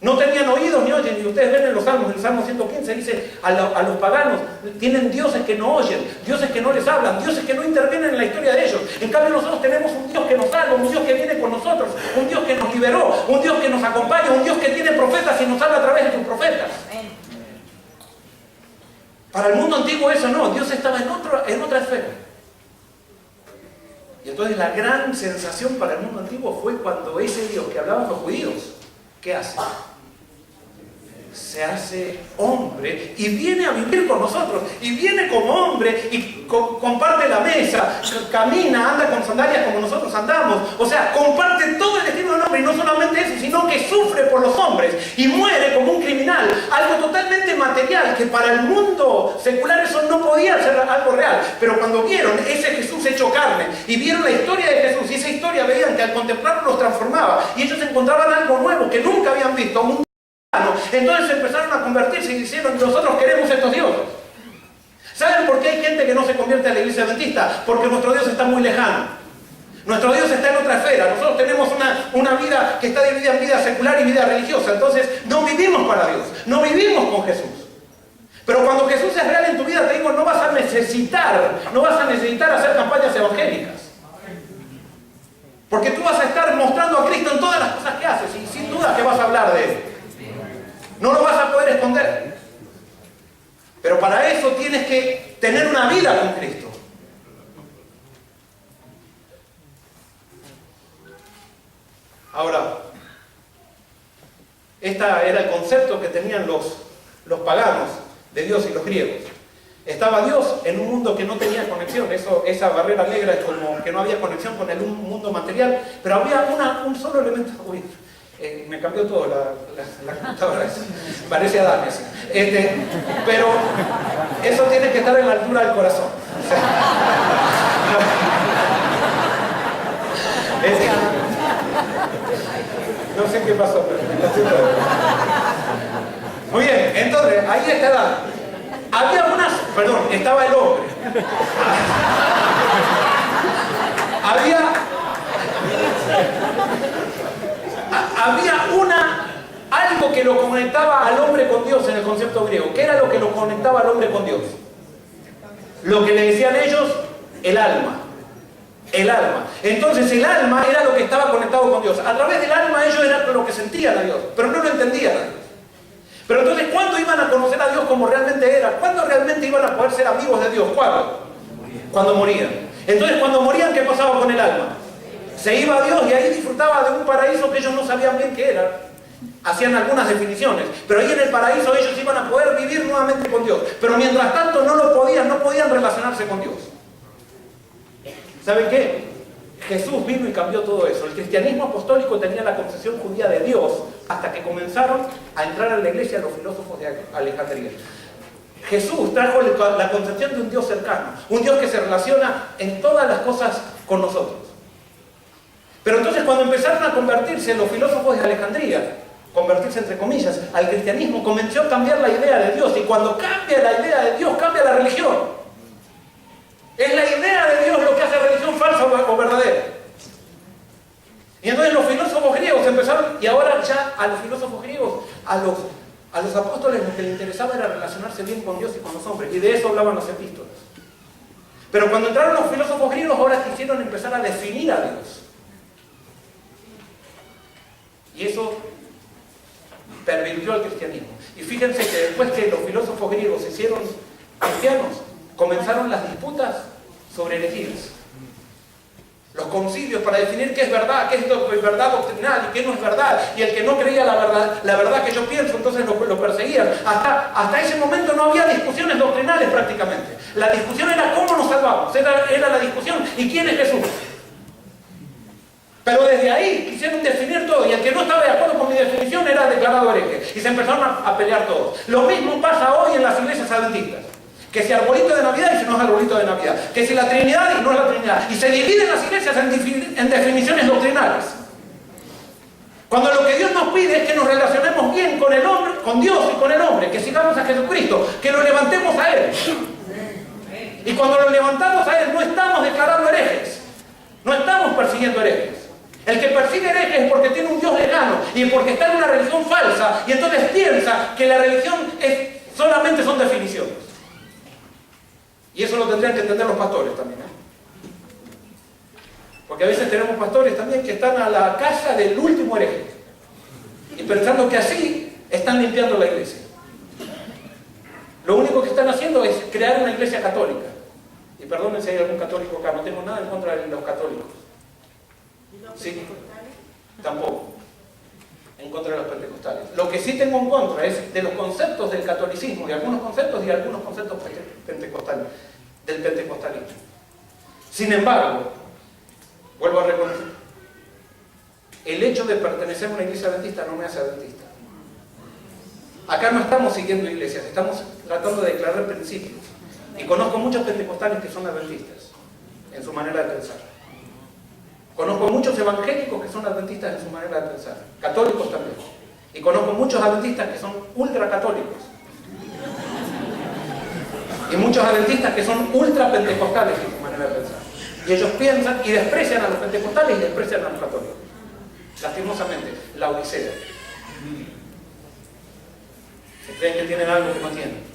No tenían oídos ni oyen, y ustedes ven en los salmos, en el Salmo 115 dice, a los paganos tienen dioses que no oyen, dioses que no les hablan, dioses que no intervienen en la historia de ellos. En cambio nosotros tenemos un Dios que nos salva, un Dios que viene con nosotros, un Dios que nos liberó, un Dios que nos acompaña, un Dios que tiene profetas y nos habla a través de sus profetas. Para el mundo antiguo eso no, Dios estaba en otra esfera. Y entonces la gran sensación para el mundo antiguo fue cuando ese Dios que hablaban los judíos, ¿qué hace? se hace hombre y viene a vivir con nosotros, y viene como hombre y comparte la mesa, camina, anda con sandalias como nosotros andamos, o sea, comparte todo el destino del hombre, y no solamente eso, sino que sufre por los hombres y muere como un criminal, algo totalmente material, que para el mundo secular eso no podía ser algo real, pero cuando vieron ese Jesús hecho carne y vieron la historia de Jesús, y esa historia veían que al contemplarlo los transformaba, y ellos encontraban algo nuevo que nunca habían visto, entonces empezaron a convertirse y dijeron: nosotros queremos estos dioses. ¿Saben por qué hay gente que no se convierte a la iglesia adventista? Porque nuestro Dios está muy lejano. Nuestro Dios está en otra esfera. Nosotros tenemos una vida que está dividida en vida secular y vida religiosa. Entonces no vivimos para Dios, no vivimos con Jesús. Pero cuando Jesús es real en tu vida, te digo, no vas a necesitar hacer campañas evangélicas. Porque tú vas a estar mostrando a Cristo en todas las cosas que haces, y sin duda que vas a hablar de Él. No lo vas a poder esconder. Pero para eso tienes que tener una vida con Cristo. Ahora, este era el concepto que tenían los paganos de Dios y los griegos. Estaba Dios en un mundo que no tenía conexión. Esa barrera negra es como que no había conexión con el mundo material, pero había un solo elemento. Uy, me cambió todo la computadora, parece Adán ese. Pero eso tiene que estar en la altura del corazón. O sea, no sé qué pasó, pero muy bien, entonces ahí está Adán. Estaba el hombre. Había algo que lo conectaba al hombre con Dios en el concepto griego. ¿Qué era lo que lo conectaba al hombre con Dios? Lo que le decían ellos, el alma. El alma. Entonces el alma era lo que estaba conectado con Dios. A través del alma ellos eran lo que sentían a Dios, pero no lo entendían a Dios. Pero entonces, ¿cuándo iban a conocer a Dios como realmente era? ¿Cuándo realmente iban a poder ser amigos de Dios? ¿Cuándo? Cuando morían. Entonces, cuando morían, ¿qué pasaba con el alma? Se iba a Dios y ahí disfrutaba de un paraíso que ellos no sabían bien qué era. Hacían algunas definiciones, pero ahí en el paraíso ellos iban a poder vivir nuevamente con Dios. Pero mientras tanto no podían relacionarse con Dios. ¿Saben qué? Jesús vino y cambió todo eso. El cristianismo apostólico tenía la concepción judía de Dios hasta que comenzaron a entrar a la iglesia los filósofos de Alejandría. Jesús trajo la concepción de un Dios cercano, un Dios que se relaciona en todas las cosas con nosotros. Pero entonces, cuando empezaron a convertirse los filósofos de Alejandría, convertirse entre comillas, al cristianismo, comenzó a cambiar la idea de Dios, y cuando cambia la idea de Dios, cambia la religión. Es la idea de Dios lo que hace religión falsa o verdadera. Y entonces los filósofos griegos empezaron, y ahora ya a los filósofos griegos, a los apóstoles, lo que les interesaba era relacionarse bien con Dios y con los hombres, y de eso hablaban los epístolas. Pero cuando entraron los filósofos griegos, ahora quisieron empezar a definir a Dios. Y eso pervirtió al cristianismo. Y fíjense que después que los filósofos griegos se hicieron cristianos, comenzaron las disputas sobre herejías. Los concilios para definir qué es verdad, qué es verdad doctrinal y qué no es verdad. Y el que no creía la verdad que yo pienso, entonces lo perseguían. Hasta ese momento no había discusiones doctrinales prácticamente. La discusión era cómo nos salvamos. Era la discusión. ¿Y quién es Jesús? Pero desde ahí quisieron definir todo, y el que no estaba de acuerdo con mi definición era declarado hereje. Y se empezaron a pelear todos. Lo mismo pasa hoy en las iglesias adventistas. Que si arbolito de Navidad y si no es arbolito de Navidad. Que si la Trinidad y no es la Trinidad. Y se dividen las iglesias en definiciones doctrinales. Cuando lo que Dios nos pide es que nos relacionemos bien con el hombre, con Dios y con el hombre. Que sigamos a Jesucristo. Que lo levantemos a Él. Y cuando lo levantamos a Él, no estamos declarando herejes. No estamos persiguiendo herejes. El que persigue herejes es porque tiene un Dios lejano y porque está en una religión falsa, y entonces piensa que la religión solamente son definiciones. Y eso lo tendrían que entender los pastores también, Porque a veces tenemos pastores también que están a la casa del último hereje y pensando que así están limpiando la iglesia. Lo único que están haciendo es crear una iglesia católica. Y perdonen si hay algún católico acá, no tengo nada en contra de los católicos. Sí, tampoco. En en contra de los pentecostales. Lo que sí tengo en contra es de los conceptos del catolicismo, de algunos conceptos pentecostales, del pentecostalismo. Sin embargo, vuelvo a reconocer, el hecho de pertenecer a una iglesia adventista no me hace adventista. Acá no estamos siguiendo iglesias, estamos tratando de declarar principios. Y conozco muchos pentecostales que son adventistas en su manera de pensar. Conozco muchos evangélicos que son adventistas en su manera de pensar, católicos también. Y conozco muchos adventistas que son ultracatólicos. Y muchos adventistas que son ultrapentecostales en su manera de pensar. Y ellos piensan y desprecian a los pentecostales y desprecian a los católicos. Lastimosamente, la odisea. Se creen que tienen algo que no tienen.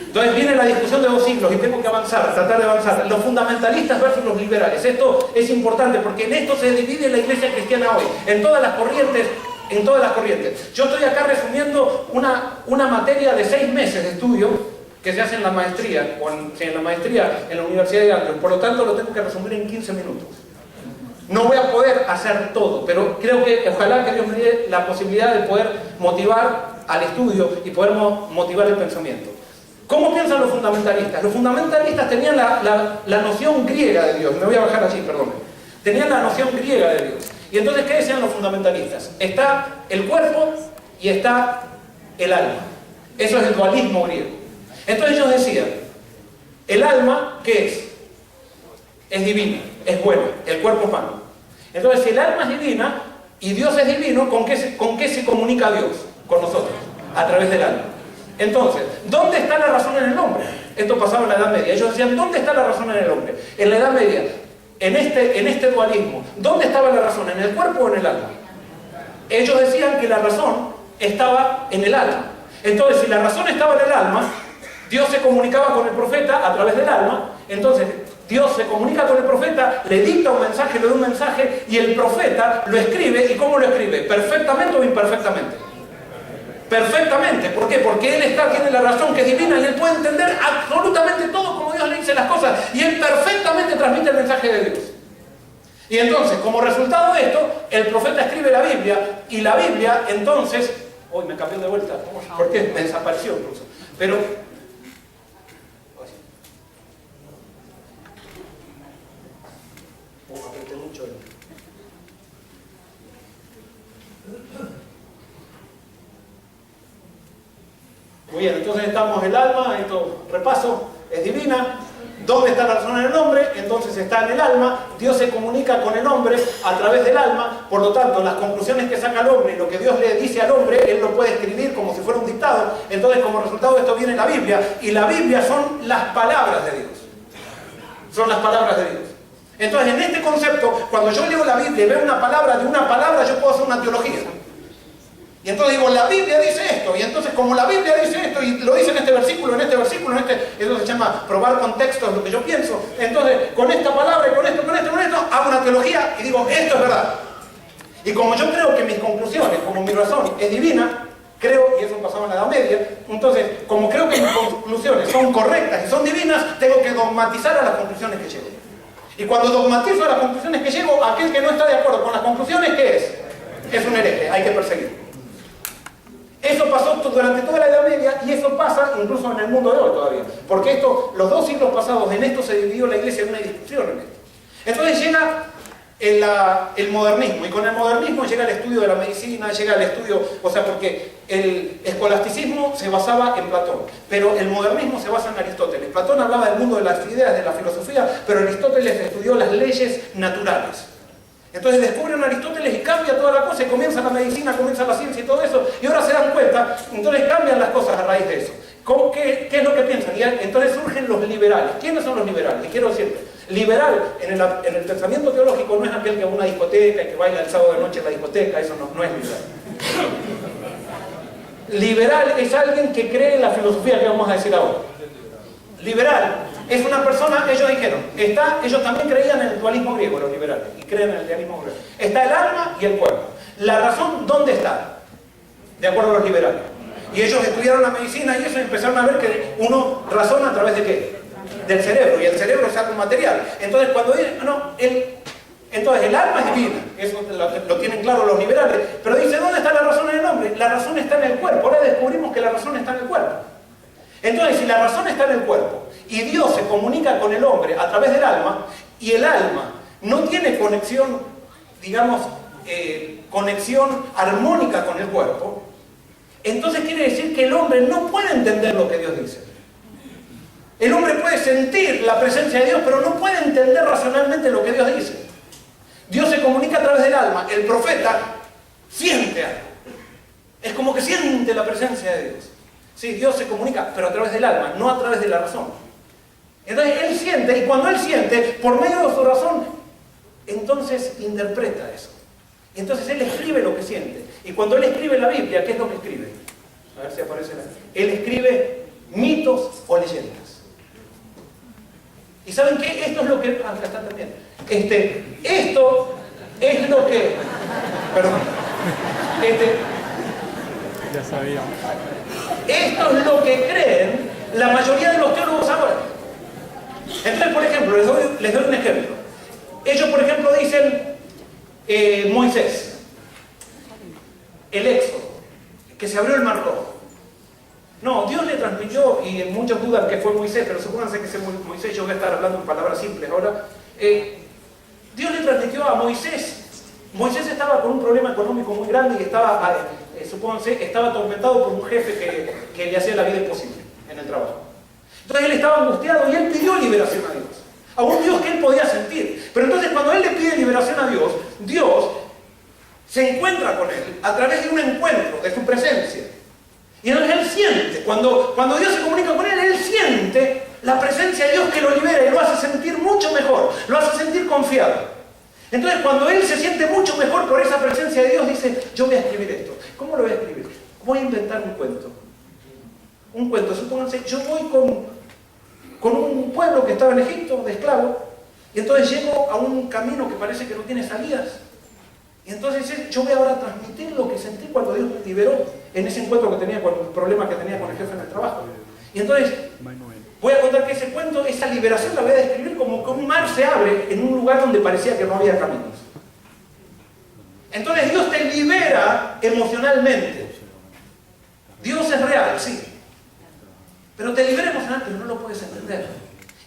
Entonces viene la discusión de dos siglos y tengo que avanzar, tratar de avanzar. Los fundamentalistas versus los liberales. Esto es importante porque en esto se divide la iglesia cristiana hoy. En todas las corrientes. Yo estoy acá resumiendo una materia de 6 meses de estudio que se hace en la maestría, en la Universidad de Andrews. Por lo tanto, lo tengo que resumir en 15 minutos. No voy a poder hacer todo, pero creo que ojalá que Dios me dé la posibilidad de poder motivar al estudio y poder motivar el pensamiento. ¿Cómo piensan los fundamentalistas? Los fundamentalistas tenían la noción griega de Dios. Me voy a bajar allí, perdón. Tenían la noción griega de Dios. Y entonces, ¿qué decían los fundamentalistas? Está el cuerpo y está el alma. Eso es el dualismo griego. Entonces ellos decían, el alma, ¿qué es? Es divina, es buena, el cuerpo es malo. Entonces, si el alma es divina y Dios es divino, ¿con qué se comunica Dios con nosotros? A través del alma. Entonces, ¿dónde está la razón en el hombre? Esto pasaba en la Edad Media. Ellos decían, ¿dónde está la razón en el hombre? En la Edad Media, en este dualismo, ¿dónde estaba la razón? ¿En el cuerpo o en el alma? Ellos decían que la razón estaba en el alma. Entonces, si la razón estaba en el alma, Dios se comunicaba con el profeta a través del alma. Entonces, Dios se comunica con el profeta, le dicta un mensaje, le da un mensaje, y el profeta lo escribe. ¿Y cómo lo escribe? ¿Perfectamente o imperfectamente? Perfectamente. ¿Por qué? Porque él tiene la razón que es divina y él puede entender absolutamente todo como Dios le dice las cosas, y él perfectamente transmite el mensaje de Dios. Y entonces, como resultado de esto, el profeta escribe la Biblia, y la Biblia entonces, hoy me cambió de vuelta, ¿por qué? Me desapareció incluso, pero apreté mucho. Muy bien, entonces estamos el alma, esto repaso, es divina. ¿Dónde está la razón en el hombre? Entonces está en el alma. Dios se comunica con el hombre a través del alma. Por lo tanto, las conclusiones que saca el hombre y lo que Dios le dice al hombre, él lo puede escribir como si fuera un dictado. Entonces, como resultado de esto viene la Biblia. Y la Biblia son las palabras de Dios. Son las palabras de Dios. Entonces, en este concepto, cuando yo leo la Biblia y veo una palabra de una palabra, yo puedo hacer una teología. Y entonces digo, la Biblia dice esto, y entonces como la Biblia dice esto, y lo dice en este versículo, eso se llama probar contextos, lo que yo pienso. Entonces, con esta palabra, y con esto, hago una teología y digo, esto es verdad. Y como yo creo que mis conclusiones, como mi razón es divina, creo, y eso pasaba en la Edad Media, entonces, como creo que mis conclusiones son correctas y son divinas, tengo que dogmatizar a las conclusiones que llego. Y cuando dogmatizo a las conclusiones que llego, aquel que no está de acuerdo con las conclusiones, ¿qué es? Es un hereje, hay que perseguirlo. Eso pasó durante toda la Edad Media y eso pasa incluso en el mundo de hoy todavía. Porque los 2 siglos pasados, en esto se dividió la iglesia en una discusión en esto. Entonces llega el modernismo, y con el modernismo llega el estudio de la medicina, llega el estudio, porque el escolasticismo se basaba en Platón, pero el modernismo se basa en Aristóteles. Platón hablaba del mundo de las ideas, de la filosofía, pero Aristóteles estudió las leyes naturales. Entonces descubren a Aristóteles y cambia toda la cosa, y comienza la medicina, comienza la ciencia y todo eso, y ahora se dan cuenta, entonces cambian las cosas a raíz de eso. ¿Qué es lo que piensan? Y entonces surgen los liberales. ¿Quiénes son los liberales? Y quiero decirte, liberal en el pensamiento teológico no es aquel que va a una discoteca y que baila el sábado de noche en la discoteca, eso no es liberal. Liberal es alguien que cree en la filosofía que vamos a decir ahora. Liberal es una persona, ellos dijeron, ellos también creían en el dualismo griego, los liberales, y creen en el dualismo griego. Está el alma y el cuerpo. La razón, ¿dónde está? De acuerdo a los liberales. Y ellos estudiaron la medicina y eso, empezaron a ver que uno razona a través de ¿qué? Del cerebro, y el cerebro es algo material. Entonces cuando dicen, Entonces el alma es divina, eso lo tienen claro los liberales, pero dice, ¿dónde está la razón en el hombre? La razón está en el cuerpo. Ahora descubrimos que la razón está en el cuerpo. Entonces, si la razón está en el cuerpo y Dios se comunica con el hombre a través del alma, y el alma no tiene conexión, digamos, conexión armónica con el cuerpo, entonces quiere decir que el hombre no puede entender lo que Dios dice. El hombre puede sentir la presencia de Dios, pero no puede entender racionalmente lo que Dios dice. Dios se comunica a través del alma. El profeta siente algo. Es como que siente la presencia de Dios. Sí, Dios se comunica, pero a través del alma, no a través de la razón. Entonces él siente, y cuando él siente, por medio de su razón, entonces interpreta eso. Entonces él escribe lo que siente. Y cuando él escribe la Biblia, ¿qué es lo que escribe? A ver si aparece la... Él escribe mitos o leyendas. ¿Y saben qué? Esto es lo que... acá está también. Esto es lo que... Perdón. Ya sabíamos. Esto es lo que creen la mayoría de los teólogos ahora. Entonces, por ejemplo, les doy un ejemplo. Ellos, por ejemplo, dicen Moisés, el Éxodo, que se abrió el Mar Rojo. No, Dios le transmitió, y muchos dudan que fue Moisés, pero supónganse que ese Moisés, yo voy a estar hablando en palabras simples ahora. Dios le transmitió a Moisés. Moisés estaba con un problema económico muy grande y estaba, supónganse, estaba atormentado por un jefe que le hacía la vida imposible en el trabajo. Entonces él estaba angustiado y él pidió liberación a Dios. A un Dios que él podía sentir. Pero entonces cuando él le pide liberación a Dios, Dios se encuentra con él a través de un encuentro, de su presencia. Y entonces él siente, cuando Dios se comunica con él siente la presencia de Dios que lo libera y lo hace sentir mucho mejor, lo hace sentir confiado. Entonces cuando él se siente mucho mejor por esa presencia de Dios, dice, yo voy a escribir esto. ¿Cómo lo voy a escribir? Voy a inventar un cuento. Un cuento, supónganse, yo voy con un pueblo que estaba en Egipto, de esclavo, y entonces llego a un camino que parece que no tiene salidas. Y entonces yo voy ahora a transmitir lo que sentí cuando Dios me liberó en ese encuentro que tenía con el problema que tenía con el jefe en el trabajo. Y entonces voy a contar que ese cuento, esa liberación la voy a describir como que un mar se abre en un lugar donde parecía que no había caminos. Entonces Dios te libera emocionalmente. Dios es real, sí. Pero te libera emocionalmente, pero no lo puedes entender.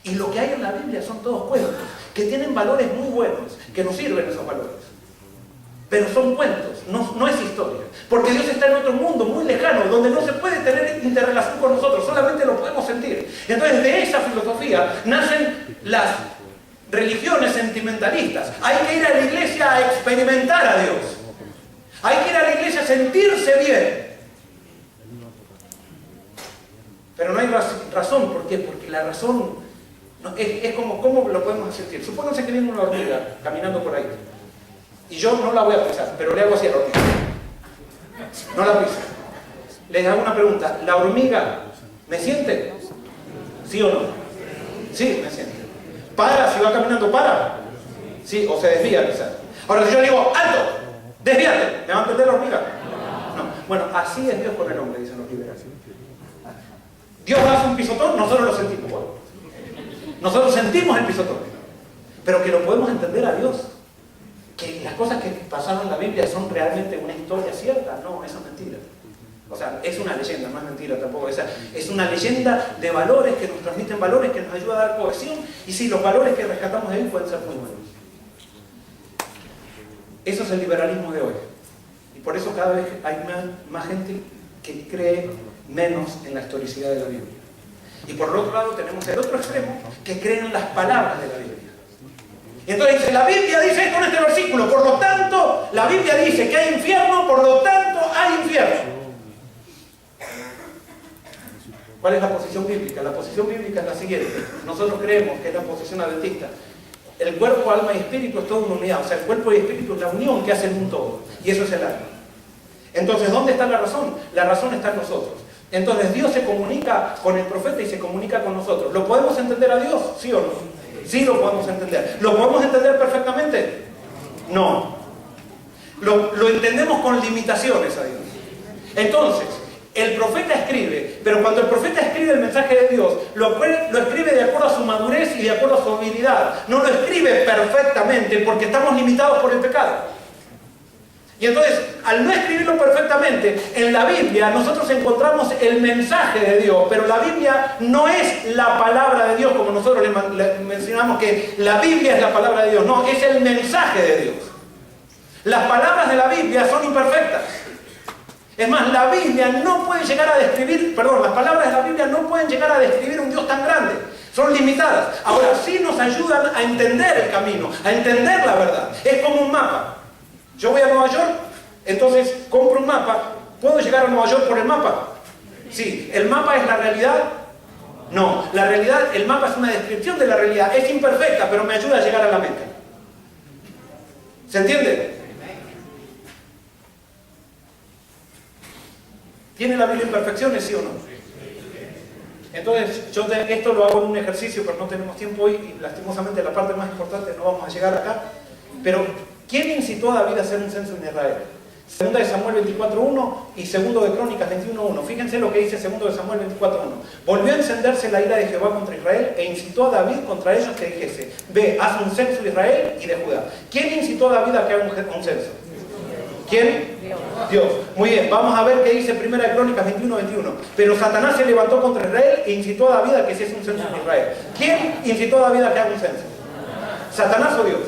Y lo que hay en la Biblia son todos cuentos, que tienen valores muy buenos, que nos sirven esos valores. Pero son cuentos, no es historia. Porque Dios está en otro mundo muy lejano, donde no se puede tener interrelación con nosotros, solamente lo podemos sentir. Entonces de esa filosofía nacen las religiones sentimentalistas. Hay que ir a la iglesia a experimentar a Dios. Hay que ir a la iglesia a sentirse bien. Pero no hay razón. ¿Por qué? Porque la razón es como, ¿cómo lo podemos sentir? Supónganse que viene una hormiga caminando por ahí. Y yo no la voy a pisar, pero le hago así a la hormiga. No la piso. Les hago una pregunta. ¿La hormiga me siente? ¿Sí o no? Sí, me siente. ¿Para? Si va caminando, ¿para? Sí, o se desvía quizás. Ahora si yo le digo, ¡alto! ¡Desvíate! ¿Me va a entender la hormiga? No. Bueno, así es Dios con el hombre, dicen los liberales. Dios hace un pisotón, nosotros lo sentimos. Bueno, nosotros sentimos el pisotón. Pero que lo podemos entender a Dios. Que las cosas que pasaron en la Biblia son realmente una historia cierta. No, eso es mentira. O sea, es una leyenda, no es mentira tampoco. Es una leyenda de valores que nos transmiten valores, que nos ayuda a dar cohesión. Y sí, los valores que rescatamos de ahí pueden ser muy buenos. Eso es el liberalismo de hoy. Y por eso cada vez hay más gente que cree menos en la historicidad de la Biblia. Y por el otro lado tenemos el otro extremo, que creen en las palabras de la Biblia. Y entonces dice, la Biblia dice esto en este versículo, por lo tanto, la Biblia dice que hay infierno, por lo tanto hay infierno. ¿Cuál es la posición bíblica? La posición bíblica es la siguiente. Nosotros creemos que es la posición adventista. El cuerpo, alma y espíritu es toda una unidad. O sea, el cuerpo y espíritu es la unión que hacen un todo. Y eso es el alma. Entonces, ¿dónde está la razón? La razón está en nosotros. Entonces, Dios se comunica con el profeta y se comunica con nosotros. ¿Lo podemos entender a Dios? ¿Sí o no? Sí lo podemos entender. ¿Lo podemos entender perfectamente? No. Lo entendemos con limitaciones a Dios. Entonces, El profeta escribe, pero cuando el profeta escribe el mensaje de Dios, lo escribe de acuerdo a su madurez y de acuerdo a su habilidad. No lo escribe perfectamente porque estamos limitados por el pecado. Y entonces, al no escribirlo perfectamente, en la Biblia nosotros encontramos el mensaje de Dios, pero la Biblia no es la palabra de Dios, como nosotros le mencionamos que la Biblia es la palabra de Dios. No, es el mensaje de Dios. Las palabras de la Biblia son imperfectas. Es más, la Biblia no puede llegar a describir, las palabras de la Biblia no pueden llegar a describir un Dios tan grande. Son limitadas. Ahora sí nos ayudan a entender el camino, a entender la verdad. Es como un mapa. Yo voy a Nueva York, entonces compro un mapa. ¿Puedo llegar a Nueva York por el mapa? Sí. ¿El mapa es la realidad? No. La realidad, el mapa es una descripción de la realidad. Es imperfecta, pero me ayuda a llegar a la meta. ¿Se entiende? ¿Tiene la Biblia imperfecciones, sí o no? Entonces, esto lo hago en un ejercicio, pero no tenemos tiempo hoy y lastimosamente la parte más importante no vamos a llegar acá. Pero, ¿quién incitó a David a hacer un censo en Israel? Segunda de Samuel 24.1 y segundo de Crónicas 21.1. Fíjense lo que dice segundo de Samuel 24.1. Volvió a encenderse la ira de Jehová contra Israel e incitó a David contra ellos que dijese: ve, haz un censo de Israel y de Judá. ¿Quién incitó a David a que haga un censo? ¿Quién? Dios. Muy bien, vamos a ver qué dice primera de Crónicas 21.21. Pero Satanás se levantó contra Israel e incitó a David a que hiciese un censo en Israel. ¿Quién incitó a David a que haga un censo? ¿Satanás o Dios?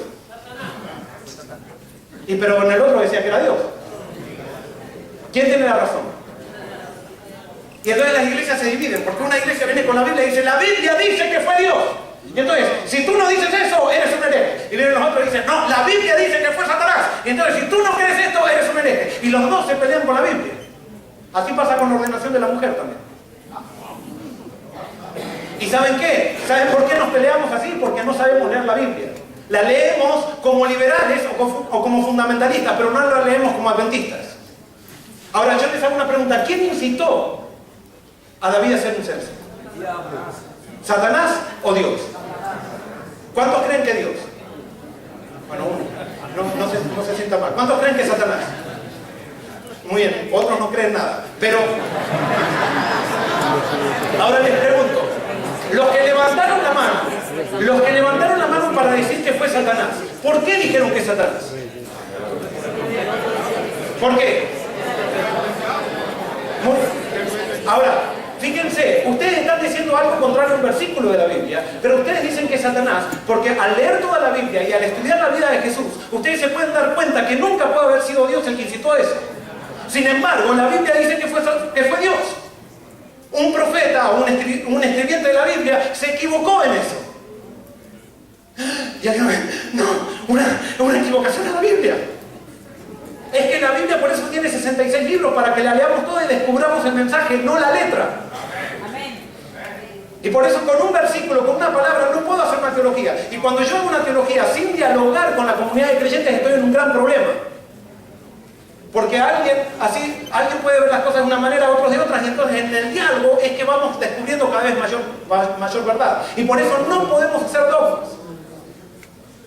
Pero en el otro decía que era Dios. ¿Quién tiene la razón? Y entonces las iglesias se dividen, porque una iglesia viene con la Biblia y dice: la Biblia dice que fue Dios. Y entonces, si tú no dices eso, eres un hereje. Y vienen los otros y dicen: no, la Biblia dice que fue Satanás. Y entonces, si tú no crees esto, eres un hereje. Y los dos se pelean con la Biblia. Así pasa con la ordenación de la mujer también. ¿Y saben qué? ¿Saben por qué nos peleamos así? Porque no sabemos leer la Biblia. La leemos como liberales o como fundamentalistas, pero no la leemos como adventistas. Ahora yo les hago una pregunta: ¿quién incitó a David a hacer un censo? ¿Satanás o Dios? ¿Cuántos creen que Dios? Bueno, uno. No se sienta mal. ¿Cuántos creen que es Satanás? Muy bien, otros no creen nada. Pero ahora les pregunto: los que levantaron la mano para decir que fue Satanás, ¿por qué dijeron que es Satanás? ¿Por qué? Ahora, fíjense, ustedes están diciendo algo contrario a un versículo de la Biblia, pero ustedes dicen que es Satanás, porque al leer toda la Biblia y al estudiar la vida de Jesús, ustedes se pueden dar cuenta que nunca puede haber sido Dios el que incitó a eso. Sin embargo, la Biblia dice que fue Dios. Un profeta o un escribiente de la Biblia se equivocó en eso. Y alguien, no, una equivocación en la Biblia. Es que la Biblia por eso tiene 66 libros, para que la leamos toda y descubramos el mensaje, no la letra. Y por eso con un versículo, con una palabra, no puedo hacer una teología. Y cuando yo hago una teología sin dialogar con la comunidad de creyentes, estoy en un gran problema. Porque alguien puede ver las cosas de una manera, otros de otras, y entonces en el diálogo es que vamos descubriendo cada vez mayor verdad. Y por eso no podemos hacer dogmas.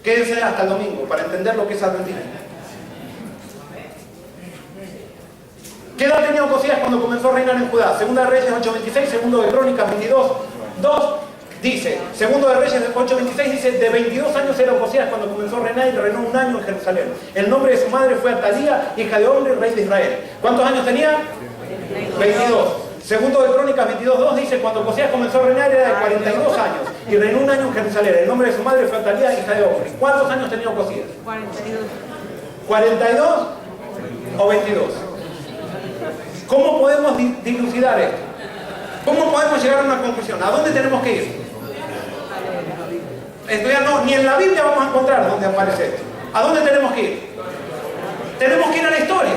Quédense hasta el domingo para entender lo que es adventismo. ¿Qué edad tenía Ocosías cuando comenzó a reinar en Judá? Segunda de Reyes 8.26, segundo de Crónicas 22.2 dice, segundo de Reyes 8.26 dice: de 22 años era Ocosías cuando comenzó a reinar y reinó un año en Jerusalén. El nombre de su madre fue Atalía, hija de Omri, rey de Israel. ¿Cuántos años tenía? 22. Segundo de Crónicas 22.2 dice: cuando Ocosías comenzó a reinar era de 42 años y reinó un año en Jerusalén. El nombre de su madre fue Atalía, hija de Omri. ¿Cuántos años tenía Ocosías? 42. ¿42 o 22? ¿Cómo podemos dilucidar esto? ¿Cómo podemos llegar a una conclusión? ¿A dónde tenemos que ir? Ni en la Biblia vamos a encontrar dónde aparece esto. ¿A dónde tenemos que ir? Tenemos que ir a la historia.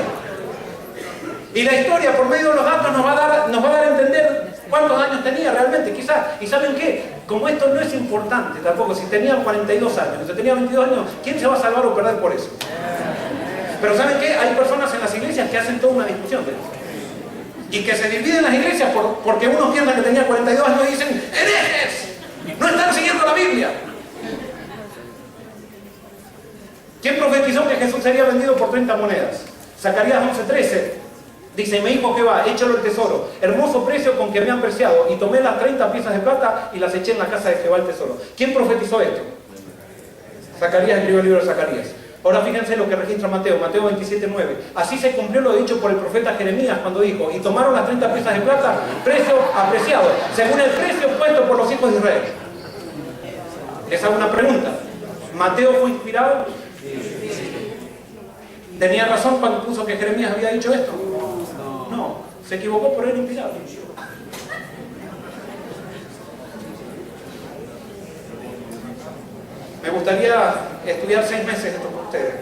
Y la historia, por medio de los datos, nos va a dar a entender cuántos años tenía realmente, quizás. ¿Y saben qué? Como esto no es importante tampoco, si tenía 42 años, si tenía 22 años, ¿quién se va a salvar o perder por eso? Pero ¿saben qué? Hay personas en las iglesias que hacen toda una discusión de eso. Y que se dividen las iglesias porque unos piensan que tenía 42 años y dicen: ¡herejes! ¡No están siguiendo la Biblia! ¿Quién profetizó que Jesús sería vendido por 30 monedas? Zacarías 11.13 Dice, me dijo Jehová, échalo el tesoro, hermoso precio con que me han preciado, y tomé las 30 piezas de plata y las eché en la casa de Jehová el tesoro. ¿Quién profetizó esto? Zacarías escribió el libro de Zacarías. Ahora fíjense lo que registra Mateo 27:9. Así se cumplió lo dicho por el profeta Jeremías cuando dijo, y tomaron las 30 piezas de plata, precio apreciado, según el precio puesto por los hijos de Israel. Les hago una pregunta. ¿Mateo fue inspirado? ¿Tenía razón cuando puso que Jeremías había dicho esto? No, se equivocó por él inspirado. Me gustaría estudiar 6 meses esto con ustedes.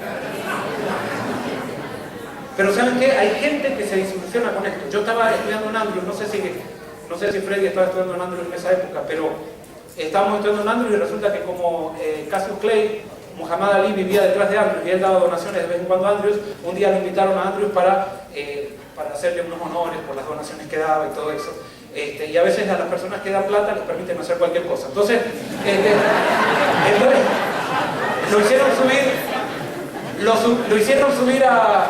Pero ¿saben qué? Hay gente que se desilusiona con esto. Yo estaba estudiando en Andrews, no sé si Freddy estaba estudiando en Andrews en esa época, pero estábamos estudiando en Andrews y resulta que como Cassius Clay, Muhammad Ali vivía detrás de Andrews y él daba donaciones de vez en cuando a Andrews, un día lo invitaron a Andrews para hacerle unos honores por las donaciones que daba y todo eso. Y a veces a las personas que dan plata les permiten hacer cualquier cosa. Entonces lo hicieron subir a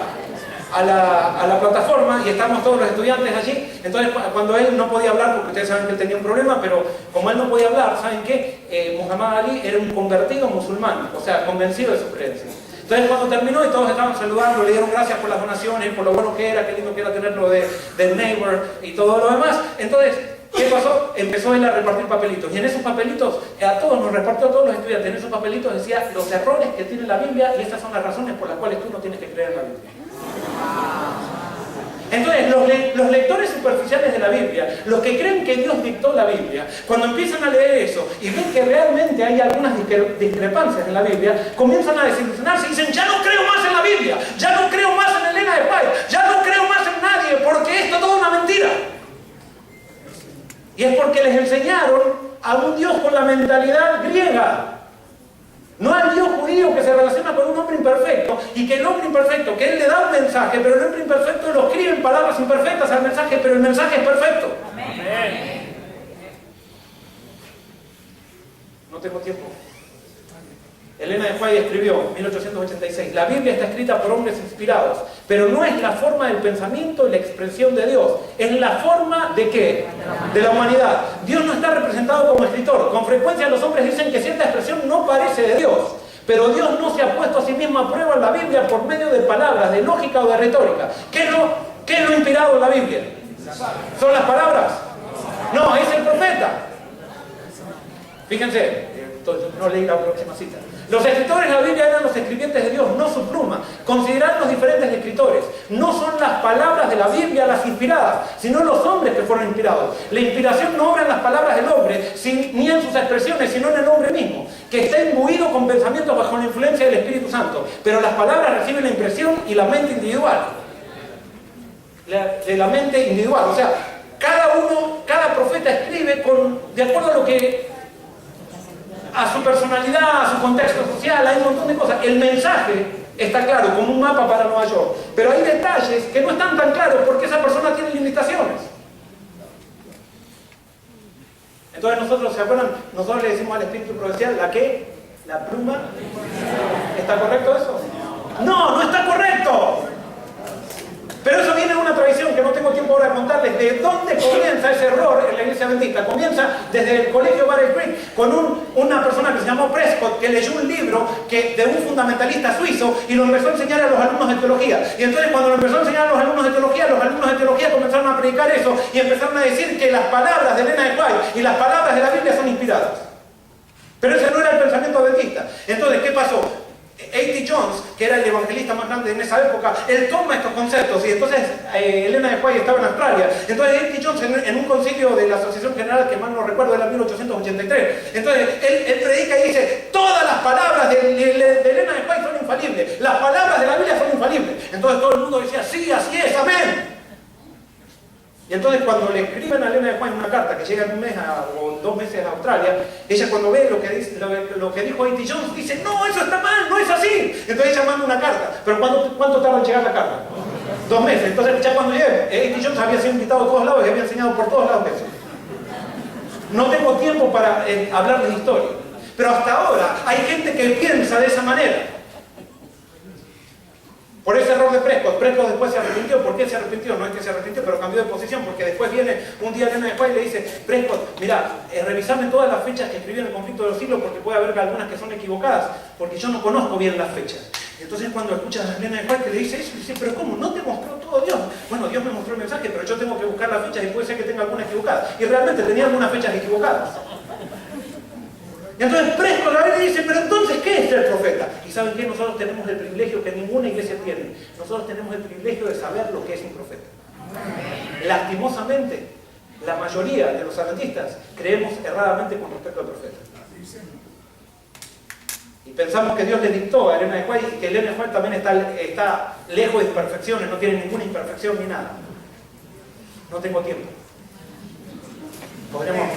la plataforma y estábamos todos los estudiantes allí. Entonces cuando él no podía hablar, porque ustedes saben que él tenía un problema, pero como él no podía hablar, ¿saben qué? Muhammad Ali era un convertido musulmán, o sea, convencido de sus creencias. Entonces cuando terminó y todos estaban saludando, le dieron gracias por las donaciones, por lo bueno que era, qué lindo que era tenerlo del neighbor y todo lo demás. Entonces, ¿qué pasó? Empezó él a repartir papelitos. Y en esos papelitos, a todos nos repartió a todos los estudiantes. En esos papelitos decía los errores que tiene la Biblia y estas son las razones por las cuales tú no tienes que creer en la Biblia. Entonces, los lectores superficiales de la Biblia, los que creen que Dios dictó la Biblia, cuando empiezan a leer eso y ven que realmente hay algunas discrepancias en la Biblia, comienzan a desilusionarse y dicen, ya no creo más en la Biblia, ya no creo más en Elena de White, ya no creo más en nadie, porque esto es todo una mentira. Y es porque les enseñaron a un Dios con la mentalidad griega. No al Dios judío que se relaciona con un hombre imperfecto y que el hombre imperfecto, que él le da un mensaje, pero el hombre imperfecto lo escribe en palabras imperfectas al mensaje, pero el mensaje es perfecto. Amén. No tengo tiempo. Elena de White escribió en 1886, la Biblia está escrita por hombres inspirados, pero no es la forma del pensamiento y la expresión de Dios, es la forma ¿de qué? De la humanidad. Dios no está representado como escritor. Con frecuencia los hombres dicen que cierta expresión no parece de Dios, pero Dios no se ha puesto a sí mismo a prueba en la Biblia por medio de palabras, de lógica o de retórica. ¿Qué es lo inspirado en la Biblia? ¿Son las palabras? No, es el profeta. Fíjense, no leí la próxima cita. Los escritores de la Biblia eran los escribientes de Dios, no su pluma. Considerad los diferentes escritores. No son las palabras de la Biblia las inspiradas, sino los hombres que fueron inspirados. La inspiración no obra en las palabras del hombre, ni en sus expresiones, sino en el hombre mismo, que está imbuido con pensamientos bajo la influencia del Espíritu Santo. Pero las palabras reciben la impresión y la mente individual. De la mente individual. O sea, cada profeta escribe de acuerdo a su personalidad, a su contexto social, hay un montón de cosas. El mensaje está claro, como un mapa para Nueva York, pero hay detalles que no están tan claros porque esa persona tiene limitaciones. Entonces nosotros, ¿se acuerdan? Nosotros le decimos al espíritu providencial, ¿la qué? ¿La pluma? ¿Está correcto eso? No, no está correcto. Pero eso viene de una tradición que no tengo tiempo ahora de contarles. ¿De dónde comienza ese error en la iglesia adventista? Comienza desde el colegio Battle Creek con una persona que se llamó Prescott, que leyó un libro de un fundamentalista suizo y lo empezó a enseñar a los alumnos de teología. Y entonces cuando lo empezó a enseñar a los alumnos de teología comenzaron a predicar eso y empezaron a decir que las palabras de Elena de White y las palabras de la Biblia son inspiradas. Pero ese no era el pensamiento adventista. Entonces, ¿qué pasó? A.T. Jones, que era el evangelista más grande en esa época, él toma estos conceptos y entonces Elena de White estaba en Australia. Entonces A.T. Jones en un concilio de la Asociación General, que mal no recuerdo, era 1883, entonces él predica y dice, todas las palabras de Elena de White son infalibles, las palabras de la Biblia son infalibles. Entonces todo el mundo decía, sí, así es, amén. Y entonces cuando le escriben a Elena de White una carta que llega en un mes o 2 meses a Australia, ella cuando ve lo que dijo A.T. Jones dice, no, eso está mal, no es así. Entonces ella manda una carta. ¿Pero cuánto tarda en llegar la carta? 2 meses. Entonces ya cuando llegue, A.T. Jones había sido invitado a todos lados y había enseñado por todos lados eso. No tengo tiempo para hablar de historia. Pero hasta ahora hay gente que piensa de esa manera. Por ese error de Prescott después se arrepintió. ¿Por qué se arrepintió? No es que se arrepintió, pero cambió de posición, porque después viene un día Elena de White y le dice: Prescott, mira, revisame todas las fechas que escribí en el conflicto de los siglos, porque puede haber algunas que son equivocadas, porque yo no conozco bien las fechas. Entonces cuando escuchas a Elena de White que le dice eso, dice: pero ¿cómo? ¿No te mostró todo Dios? Bueno, Dios me mostró el mensaje, pero yo tengo que buscar las fechas y puede ser que tenga alguna equivocada. Y realmente tenía algunas fechas equivocadas. Y entonces Prescott a le dice: pero entonces, ¿qué es ser profeta? Y ¿saben qué? Nosotros tenemos el privilegio que ninguna iglesia tiene. Nosotros tenemos el privilegio de saber lo que es un profeta. Lastimosamente, la mayoría de los adventistas creemos erradamente con respecto al profeta. Y pensamos que Dios le dictó a Elena de White y que Elena de White también está lejos de imperfecciones, no tiene ninguna imperfección ni nada. No tengo tiempo. Podremos...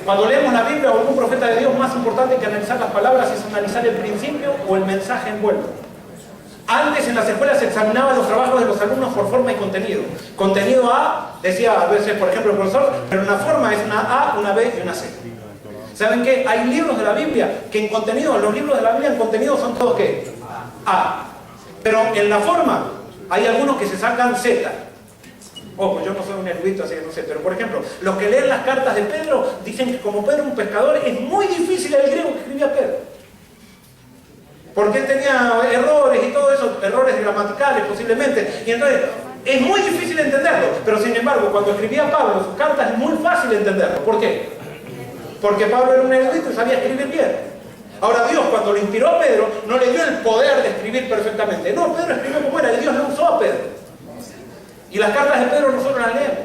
cuando leemos la Biblia o algún profeta de Dios, más importante que analizar las palabras es analizar el principio o el mensaje envuelto. Antes en las escuelas se examinaban los trabajos de los alumnos por forma y contenido. Contenido A, decía a veces, por ejemplo, el profesor, pero una forma es una A, una B y una C. ¿Saben qué? Hay libros de la Biblia que en contenido, los libros de la Biblia en contenido son todos ¿qué? A. Pero en la forma hay algunos que se sacan Z. Ojo, yo no soy un erudito, así que no sé, pero por ejemplo, los que leen las cartas de Pedro dicen que como Pedro es un pescador, es muy difícil el griego que escribía Pedro. Porque él tenía errores y todo eso, errores gramaticales posiblemente, y entonces es muy difícil entenderlo. Pero sin embargo, cuando escribía Pablo sus cartas es muy fácil entenderlo. ¿Por qué? Porque Pablo era un erudito y sabía escribir bien. Ahora Dios, cuando lo inspiró a Pedro, no le dio el poder de escribir perfectamente. No, Pedro escribió como era y Dios lo usó a Pedro. Y las cartas de Pedro nosotros las leemos.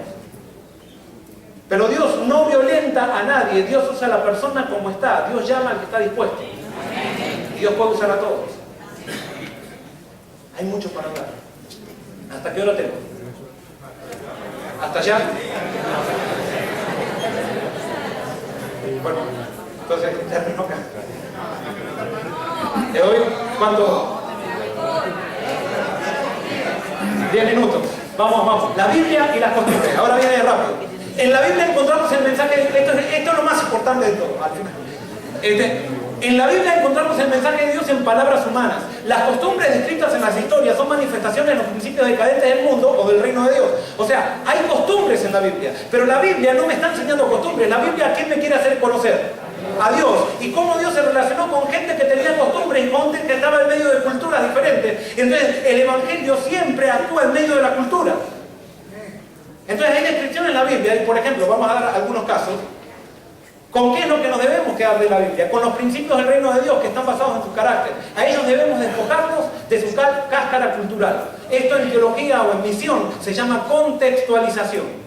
Pero Dios no violenta a nadie. Dios usa a la persona como está. Dios llama al que está dispuesto. Y Dios puede usar a todos. Hay mucho para hablar. ¿Hasta qué hora tengo? ¿Hasta allá? Bueno, entonces termino acá. ¿De hoy cuánto? 10 minutos. Vamos. La Biblia y las costumbres. Ahora viene rápido. En la Biblia encontramos el mensaje, esto es lo más importante de todo, al final. En la Biblia encontramos el mensaje de Dios en palabras humanas. Las costumbres descritas en las historias son manifestaciones de los principios decadentes del mundo o del reino de Dios. O sea, hay costumbres en la Biblia, pero la Biblia no me está enseñando costumbres. La Biblia, ¿a quién me quiere hacer conocer? A Dios. Y cómo Dios se relacionó con gente que tenía costumbres y con gente que estaba en medio de culturas diferentes. Entonces, el Evangelio siempre actúa en medio de la cultura. Entonces, hay descripciones en la Biblia, y por ejemplo, vamos a dar algunos casos. ¿Con qué es lo que nos debemos quedar de la Biblia? Con los principios del reino de Dios que están basados en su carácter. A ellos debemos despojarnos de su cáscara cultural. Esto en teología o en misión se llama contextualización.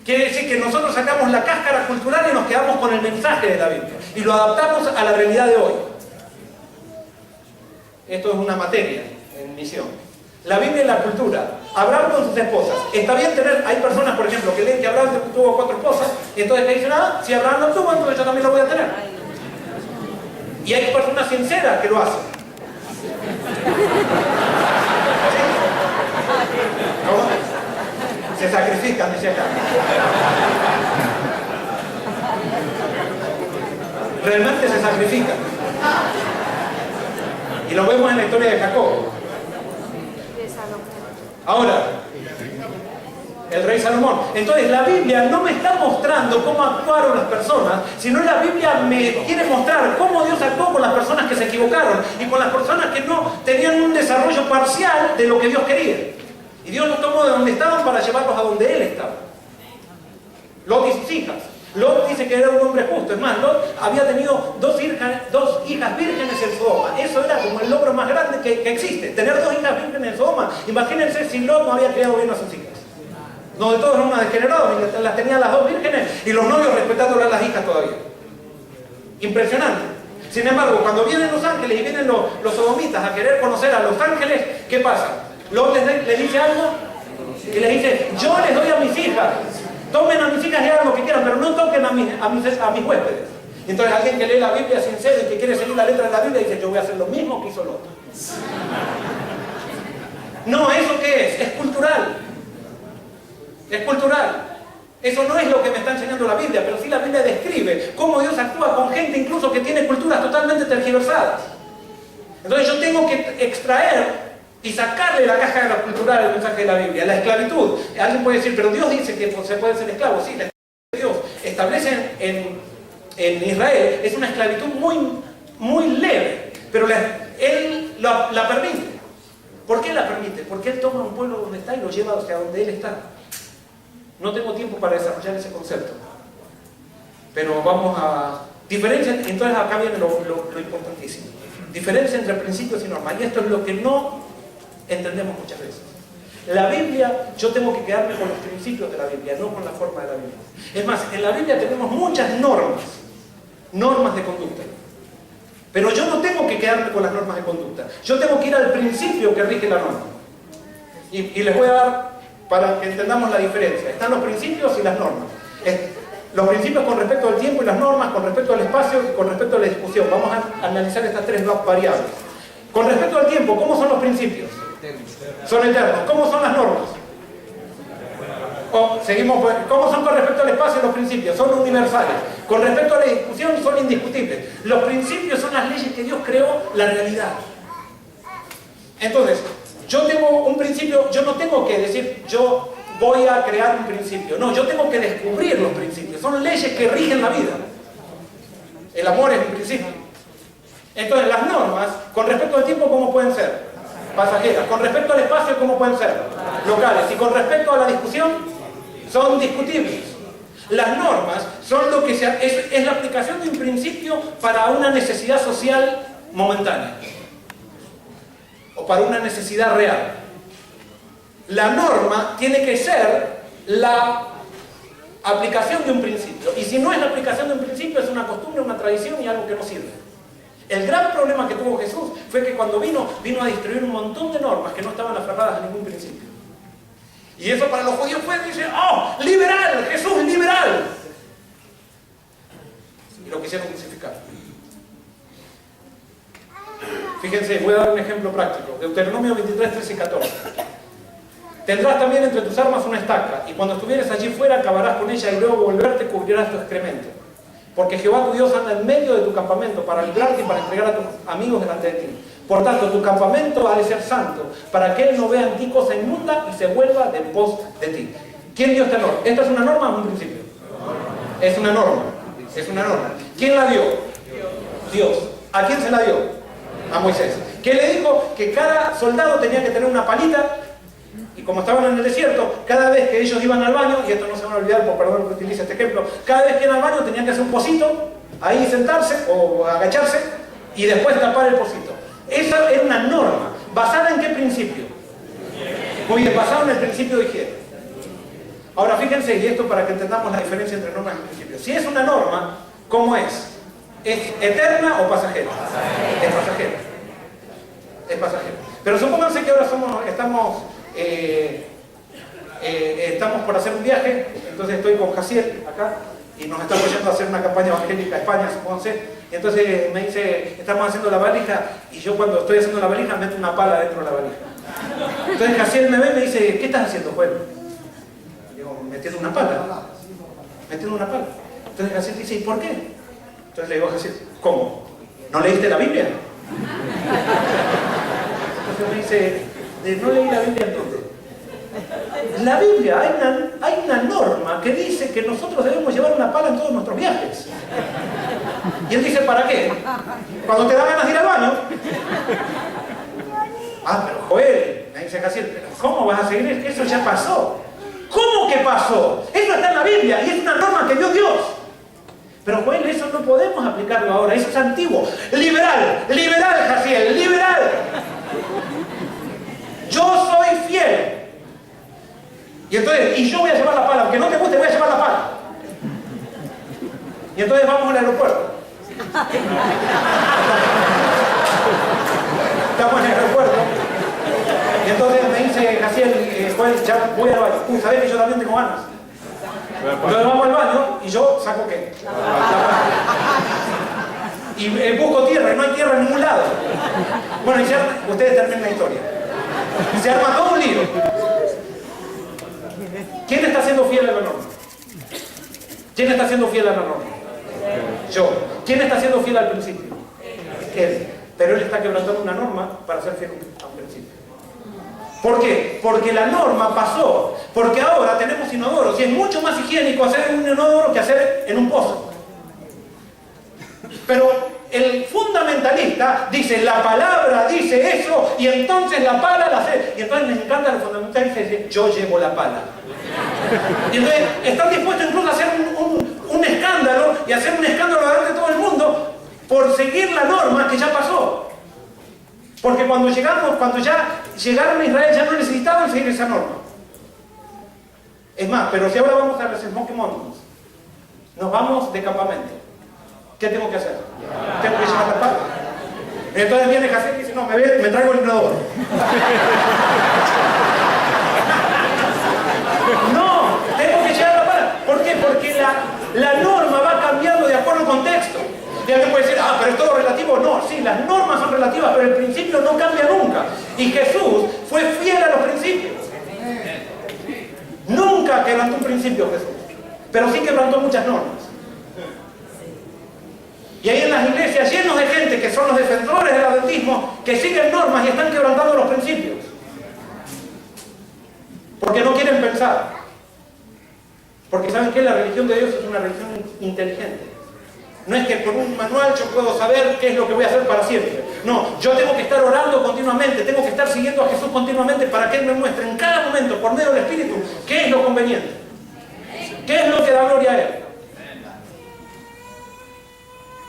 Quiere decir que nosotros sacamos la cáscara cultural y nos quedamos con el mensaje de la Biblia. Y lo adaptamos a la realidad de hoy. Esto es una materia en misión. La Biblia y la cultura. Abraham con sus esposas. Está bien tener, hay personas por ejemplo que leen que Abraham tuvo 4 esposas y entonces le dicen, si Abraham no tuvo, entonces yo también lo voy a tener. Y hay personas sinceras que lo hacen. ¿Sí? ¿No? Se sacrifican, dice acá. Realmente se sacrifican. Y lo vemos en la historia de Jacob. Ahora, el rey Salomón. Entonces la Biblia no me está mostrando cómo actuaron las personas, sino la Biblia me quiere mostrar cómo Dios actuó con las personas que se equivocaron y con las personas que no tenían un desarrollo parcial de lo que Dios quería. Y Dios los tomó de donde estaban para llevarlos a donde Él estaba. Lot y sus hijas. Lot dice que era un hombre justo. Es más, Lot había tenido dos hijas vírgenes en Sodoma. Eso era como el logro más grande que existe. Tener 2 hijas vírgenes en Sodoma. Imagínense si Lot no había criado bien a sus hijas. No, de todos eran unas degeneradas. Las tenían las 2 vírgenes y los novios respetándolas a las hijas todavía. Impresionante. Sin embargo, cuando vienen los ángeles y vienen los sodomitas a querer conocer a los ángeles, ¿qué pasa? Lot les dice algo y les dice, yo les doy a mis hijas. Tomen a mis hijas y hagan lo que quieran, pero no toquen a mis huéspedes. Entonces alguien que lee la Biblia sincero y que quiere seguir la letra de la Biblia dice, yo voy a hacer lo mismo que hizo Lot. No, ¿eso qué es? Es cultural. Es cultural. Eso no es lo que me está enseñando la Biblia, pero sí la Biblia describe cómo Dios actúa con gente incluso que tiene culturas totalmente tergiversadas. Entonces yo tengo que extraer y sacarle la caja de la cultura del mensaje de la Biblia. La esclavitud. Alguien puede decir, pero Dios dice que se puede ser esclavo. Sí, la esclavitud que Dios establece en Israel es una esclavitud muy leve, pero Él la permite. ¿Por qué la permite? Porque Él toma un pueblo donde está y lo lleva hacia donde Él está. No tengo tiempo para desarrollar ese concepto. Pero vamos a... Diferencia, entonces acá viene lo importantísimo. Diferencia entre principios y normas. Y esto es lo que no entendemos muchas veces. La Biblia, yo tengo que quedarme con los principios de la Biblia, no con la forma de la Biblia. Es más, en la Biblia tenemos muchas normas de conducta. Pero yo no tengo que quedarme con las normas de conducta. Yo tengo que ir al principio que rige la norma. Y les voy a dar, para que entendamos la diferencia. Están los principios y las normas. Los principios con respecto al tiempo y las normas, con respecto al espacio y con respecto a la discusión. Vamos a analizar estas tres variables. Con respecto al tiempo, ¿cómo son los principios? Son eternos. ¿Cómo son las normas? Seguimos, ¿cómo son con respecto al espacio los principios? Son universales. Con respecto a la discusión, son indiscutibles. Los principios son las leyes que Dios creó, la realidad. Entonces, yo tengo un principio, yo no tengo que decir, yo voy a crear un principio. No, yo tengo que descubrir los principios. Son leyes que rigen la vida. El amor es un principio. Entonces, las normas, con respecto al tiempo, ¿cómo pueden ser? Pasajeras. Con respecto al espacio, ¿cómo pueden ser? Locales. Y con respecto a la discusión, son discutibles. Las normas son lo que es la aplicación de un principio para una necesidad social momentánea. O para una necesidad real. La norma tiene que ser la aplicación de un principio. Y si no es la aplicación de un principio, es una costumbre, una tradición y algo que no sirve. El gran problema que tuvo Jesús fue que cuando vino a destruir un montón de normas que no estaban aferradas a ningún principio. Y eso para los judíos fue, dice, ¡oh, liberal! ¡Jesús, liberal! Y lo quisieron crucificar. Fíjense, voy a dar un ejemplo práctico. Deuteronomio 23, 13 y 14. Tendrás también entre tus armas una estaca, y cuando estuvieres allí fuera acabarás con ella y luego volverte cubrirás tu excremento. Porque Jehová tu Dios anda en medio de tu campamento para librarte y para entregar a tus amigos delante de ti. Por tanto, tu campamento ha de ser santo, para que Él no vea en ti cosa inmunda y se vuelva de pos de ti. ¿Quién dio esta norma? ¿Esta es una norma o un principio? Es una norma. Es una norma. ¿Quién la dio? Dios. ¿A quién se la dio? A Moisés. Que le dijo que cada soldado tenía que tener una palita. Y como estaban en el desierto, cada vez que ellos iban al baño, y esto no se van a olvidar, por perdón que utilice este ejemplo, cada vez que iban al baño tenían que hacer un pocito, ahí sentarse o agacharse, y después tapar el pocito. Esa era una norma. ¿Basada en qué principio? Muy bien, basada en el principio de higiene. Ahora fíjense, y esto para que entendamos la diferencia entre normas y principios. Si es una norma, ¿cómo es? ¿Es eterna o pasajera? Es pasajera. Es pasajera. Pero supónganse que ahora estamos por hacer un viaje, entonces estoy con Jaciel acá y nos está apoyando a hacer una campaña evangélica a España, supónganse, y entonces me dice, estamos haciendo la valija, y yo cuando estoy haciendo la valija meto una pala dentro de la valija. Entonces Jaciel me ve y me dice, ¿qué estás haciendo, Juan? Digo, metiendo una pala. Metiendo una pala. Entonces Jaciel dice, ¿y por qué? Entonces le digo a Jaciel, ¿cómo? ¿No leíste la Biblia? Entonces me dice, ¿no leí la Biblia entonces? En la Biblia hay una norma que dice que nosotros debemos llevar una pala en todos nuestros viajes. Y él dice, ¿para qué? Cuando te da ganas de ir al baño. Ah, pero Joel, me dice Jaciel, ¿cómo vas a seguir? Es que eso ya pasó. ¿Cómo que pasó? Eso está en la Biblia y es una norma que dio Dios. Pero Joel, eso no podemos aplicarlo ahora, eso es antiguo. Liberal, Jaciel, liberal. Yo soy fiel. Y yo voy a llevar la pala, aunque no te guste, voy a llevar la pala. Y entonces vamos al aeropuerto. Estamos en el aeropuerto. Y entonces me dice Jaciel, Juan, ya voy al baño. ¿Sabes que yo también tengo ganas? Entonces vamos al baño y yo saco ¿qué? La pala. Y busco tierra, y no hay tierra en ningún lado. Bueno, y ya ustedes terminan la historia. Y se arma todo un lío. ¿Quién está siendo fiel a la norma? ¿Quién está siendo fiel a la norma? Yo. ¿Quién está siendo fiel al principio? Él. Pero él está quebrantando una norma para ser fiel a un principio. ¿Por qué? Porque la norma pasó. Porque ahora tenemos inodoros y es mucho más higiénico hacer en un inodoro que hacer en un pozo. Pero el fundamentalista dice, la palabra dice eso, y entonces la pala la hace. Y entonces me encanta el fundamentalista dice, yo llevo la pala. Y entonces están dispuestos incluso a hacer un escándalo, y hacer un escándalo delante de todo el mundo, por seguir la norma que ya pasó. Porque cuando ya llegaron a Israel ya no necesitaban seguir esa norma. Es más, pero si ahora vamos a los Smoky Mountains, nos vamos de campamento, ¿qué tengo que hacer? Tengo que llevar la pala. Entonces viene Jacek y dice, no, me traigo el inodoro. No, tengo que llevar la pala. ¿Por qué? Porque la norma va cambiando de acuerdo al contexto. Y alguien puede decir, pero es todo relativo. No, sí, las normas son relativas, pero el principio no cambia nunca. Y Jesús fue fiel a los principios. Nunca quebrantó un principio Jesús, pero sí quebrantó muchas normas. Y hay en las iglesias llenos de gente que son los defensores del adventismo, que siguen normas y están quebrantando los principios. Porque no quieren pensar. Porque saben que la religión de Dios es una religión inteligente. No es que con un manual yo puedo saber qué es lo que voy a hacer para siempre. No, yo tengo que estar orando continuamente, tengo que estar siguiendo a Jesús continuamente para que Él me muestre en cada momento, por medio del Espíritu, qué es lo conveniente. ¿Qué es lo que da gloria a Él?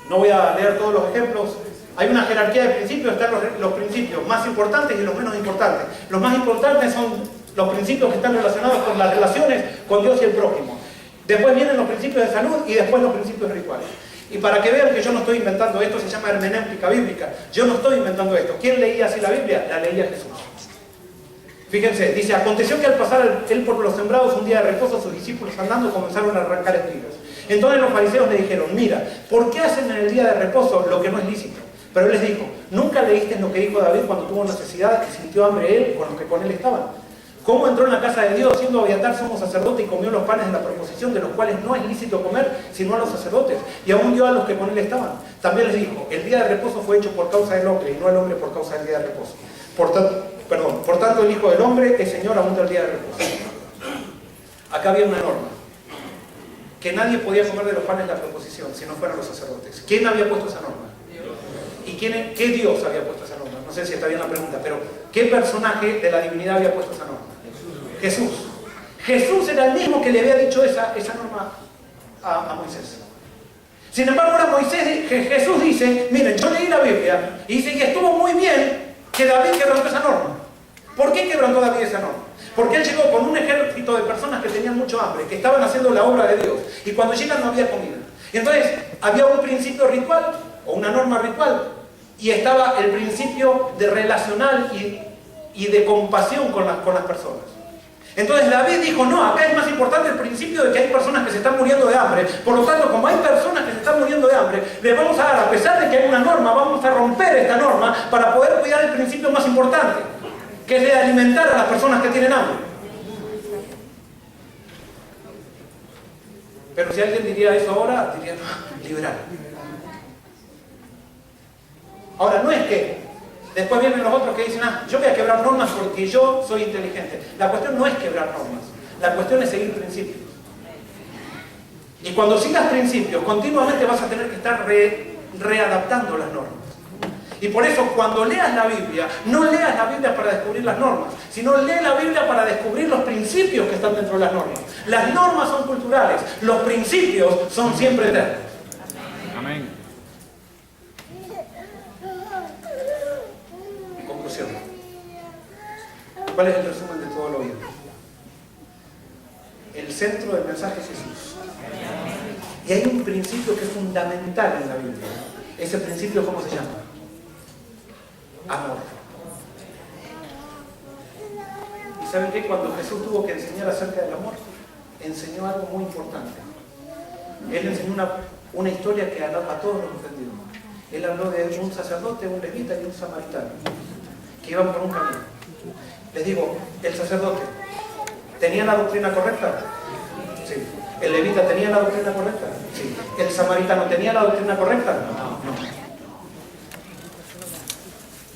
No voy a leer todos los ejemplos. Hay una jerarquía de principios, están los principios más importantes y los menos importantes. Los más importantes son los principios que están relacionados con las relaciones con Dios y el prójimo. Después vienen los principios de salud y después los principios rituales. Y para que vean que yo no estoy inventando esto, se llama hermenéutica bíblica. Yo no estoy inventando esto. ¿Quién leía así la Biblia? La leía Jesús. Fíjense, dice, aconteció que al pasar él por los sembrados un día de reposo, sus discípulos andando comenzaron a arrancar espigas. Entonces los fariseos le dijeron, mira, ¿por qué hacen en el día de reposo lo que no es lícito? Pero él les dijo, ¿nunca leíste lo que dijo David cuando tuvo necesidad y sintió hambre él con los que con él estaban? ¿Cómo entró en la casa de Dios siendo Abiatar sumo sacerdote y comió los panes de la proposición, de los cuales no es lícito comer sino a los sacerdotes, y aún dio a los que con él estaban? También les dijo, el día de reposo fue hecho por causa del hombre y no el hombre por causa del día de reposo. Por tanto el Hijo del Hombre es Señor aún del día de reposo. Acá había una norma, que nadie podía comer de los panes de la proposición si no fueran los sacerdotes. ¿Quién había puesto esa norma? ¿Y qué Dios había puesto esa norma? No sé si está bien la pregunta, pero ¿qué personaje de la divinidad había puesto esa norma? Jesús. Jesús era el mismo que le había dicho esa norma a Moisés. Sin embargo, ahora Jesús dice, miren, yo leí la Biblia y dice que estuvo muy bien que David quebrantó esa norma. ¿Por qué quebrantó David esa norma? Porque él llegó con un ejército de personas que tenían mucho hambre, que estaban haciendo la obra de Dios, y cuando llegan no había comida. Y entonces había un principio ritual, o una norma ritual, y estaba el principio de relacional y de compasión con las personas. Entonces David dijo, no, acá es más importante el principio de que hay personas que se están muriendo de hambre. Por lo tanto, como hay personas que se están muriendo de hambre, le vamos a dar, a pesar de que hay una norma, vamos a romper esta norma para poder cuidar el principio más importante, que es de alimentar a las personas que tienen hambre. Pero si alguien diría eso ahora, diría, liberal. Ahora, no es que después vienen los otros que dicen, yo voy a quebrar normas porque yo soy inteligente. La cuestión no es quebrar normas, la cuestión es seguir principios. Y cuando sigas principios, continuamente vas a tener que estar readaptando las normas. Y por eso, cuando leas la Biblia, no leas la Biblia para descubrir las normas, sino lee la Biblia para descubrir los principios que están dentro de las normas. Las normas son culturales, los principios son siempre eternos. Amén. Conclusión. ¿Cuál es el resumen de todo lo oído? El centro del mensaje es Jesús. Y hay un principio que es fundamental en la Biblia. Ese principio, ¿cómo se llama? Amor. ¿Y saben qué? Cuando Jesús tuvo que enseñar acerca del amor, enseñó algo muy importante. Él enseñó una historia que a todos nos ofendió. Él habló de un sacerdote, un levita y un samaritano que iban por un camino. Les digo, el sacerdote, ¿tenía la doctrina correcta? Sí. ¿El levita tenía la doctrina correcta? Sí. ¿El samaritano tenía la doctrina correcta? No.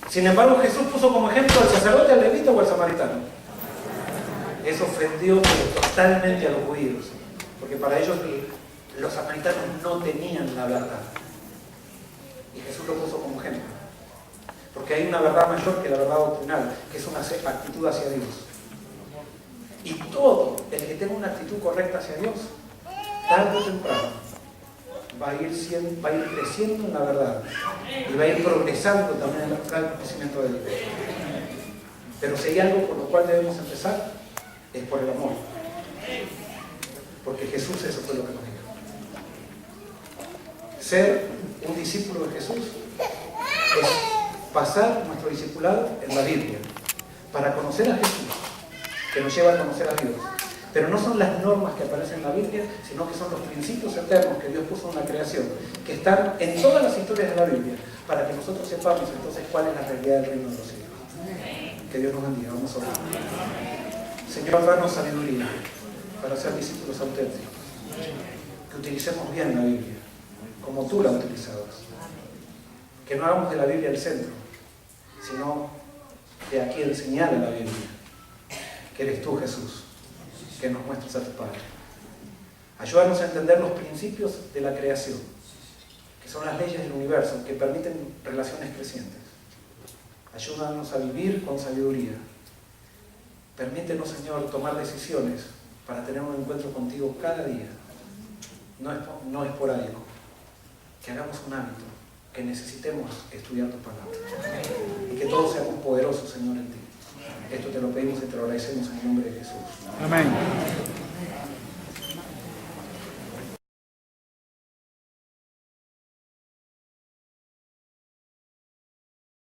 Sin embargo, Jesús puso como ejemplo al sacerdote, al levita o al samaritano. Eso ofendió totalmente a los judíos, porque para ellos los samaritanos no tenían la verdad. Y Jesús lo puso como ejemplo. Porque hay una verdad mayor que la verdad doctrinal, que es una actitud hacia Dios. Y todo el que tenga una actitud correcta hacia Dios, tarde o temprano, va a ir creciendo en la verdad. Y va a ir progresando también en el conocimiento de Dios. Pero si hay algo por lo cual debemos empezar, es por el amor. Porque Jesús eso fue lo que nos dijo. Ser un discípulo de Jesús es pasar nuestro discipulado en la Biblia para conocer a Jesús, que nos lleva a conocer a Dios. Pero no son las normas que aparecen en la Biblia, sino que son los principios eternos que Dios puso en la creación, que están en todas las historias de la Biblia, para que nosotros sepamos entonces cuál es la realidad del reino de los cielos. Que Dios nos bendiga. Vamos a orar. Señor, danos sabiduría para ser discípulos auténticos. Que utilicemos bien la Biblia, como tú la utilizabas. Que no hagamos de la Biblia el centro, sino de a quien señala la Biblia, que eres tú, Jesús, que nos muestres a tu Padre. Ayúdanos a entender los principios de la creación, que son las leyes del universo, que permiten relaciones crecientes. Ayúdanos a vivir con sabiduría. Permítenos, Señor, tomar decisiones para tener un encuentro contigo cada día, no esporádico. Que hagamos un hábito, que necesitemos estudiar tu palabra. Y que todos seamos poderosos, Señor, en ti. Esto te lo pedimos y te lo agradecemos en el nombre de Jesús. Amén.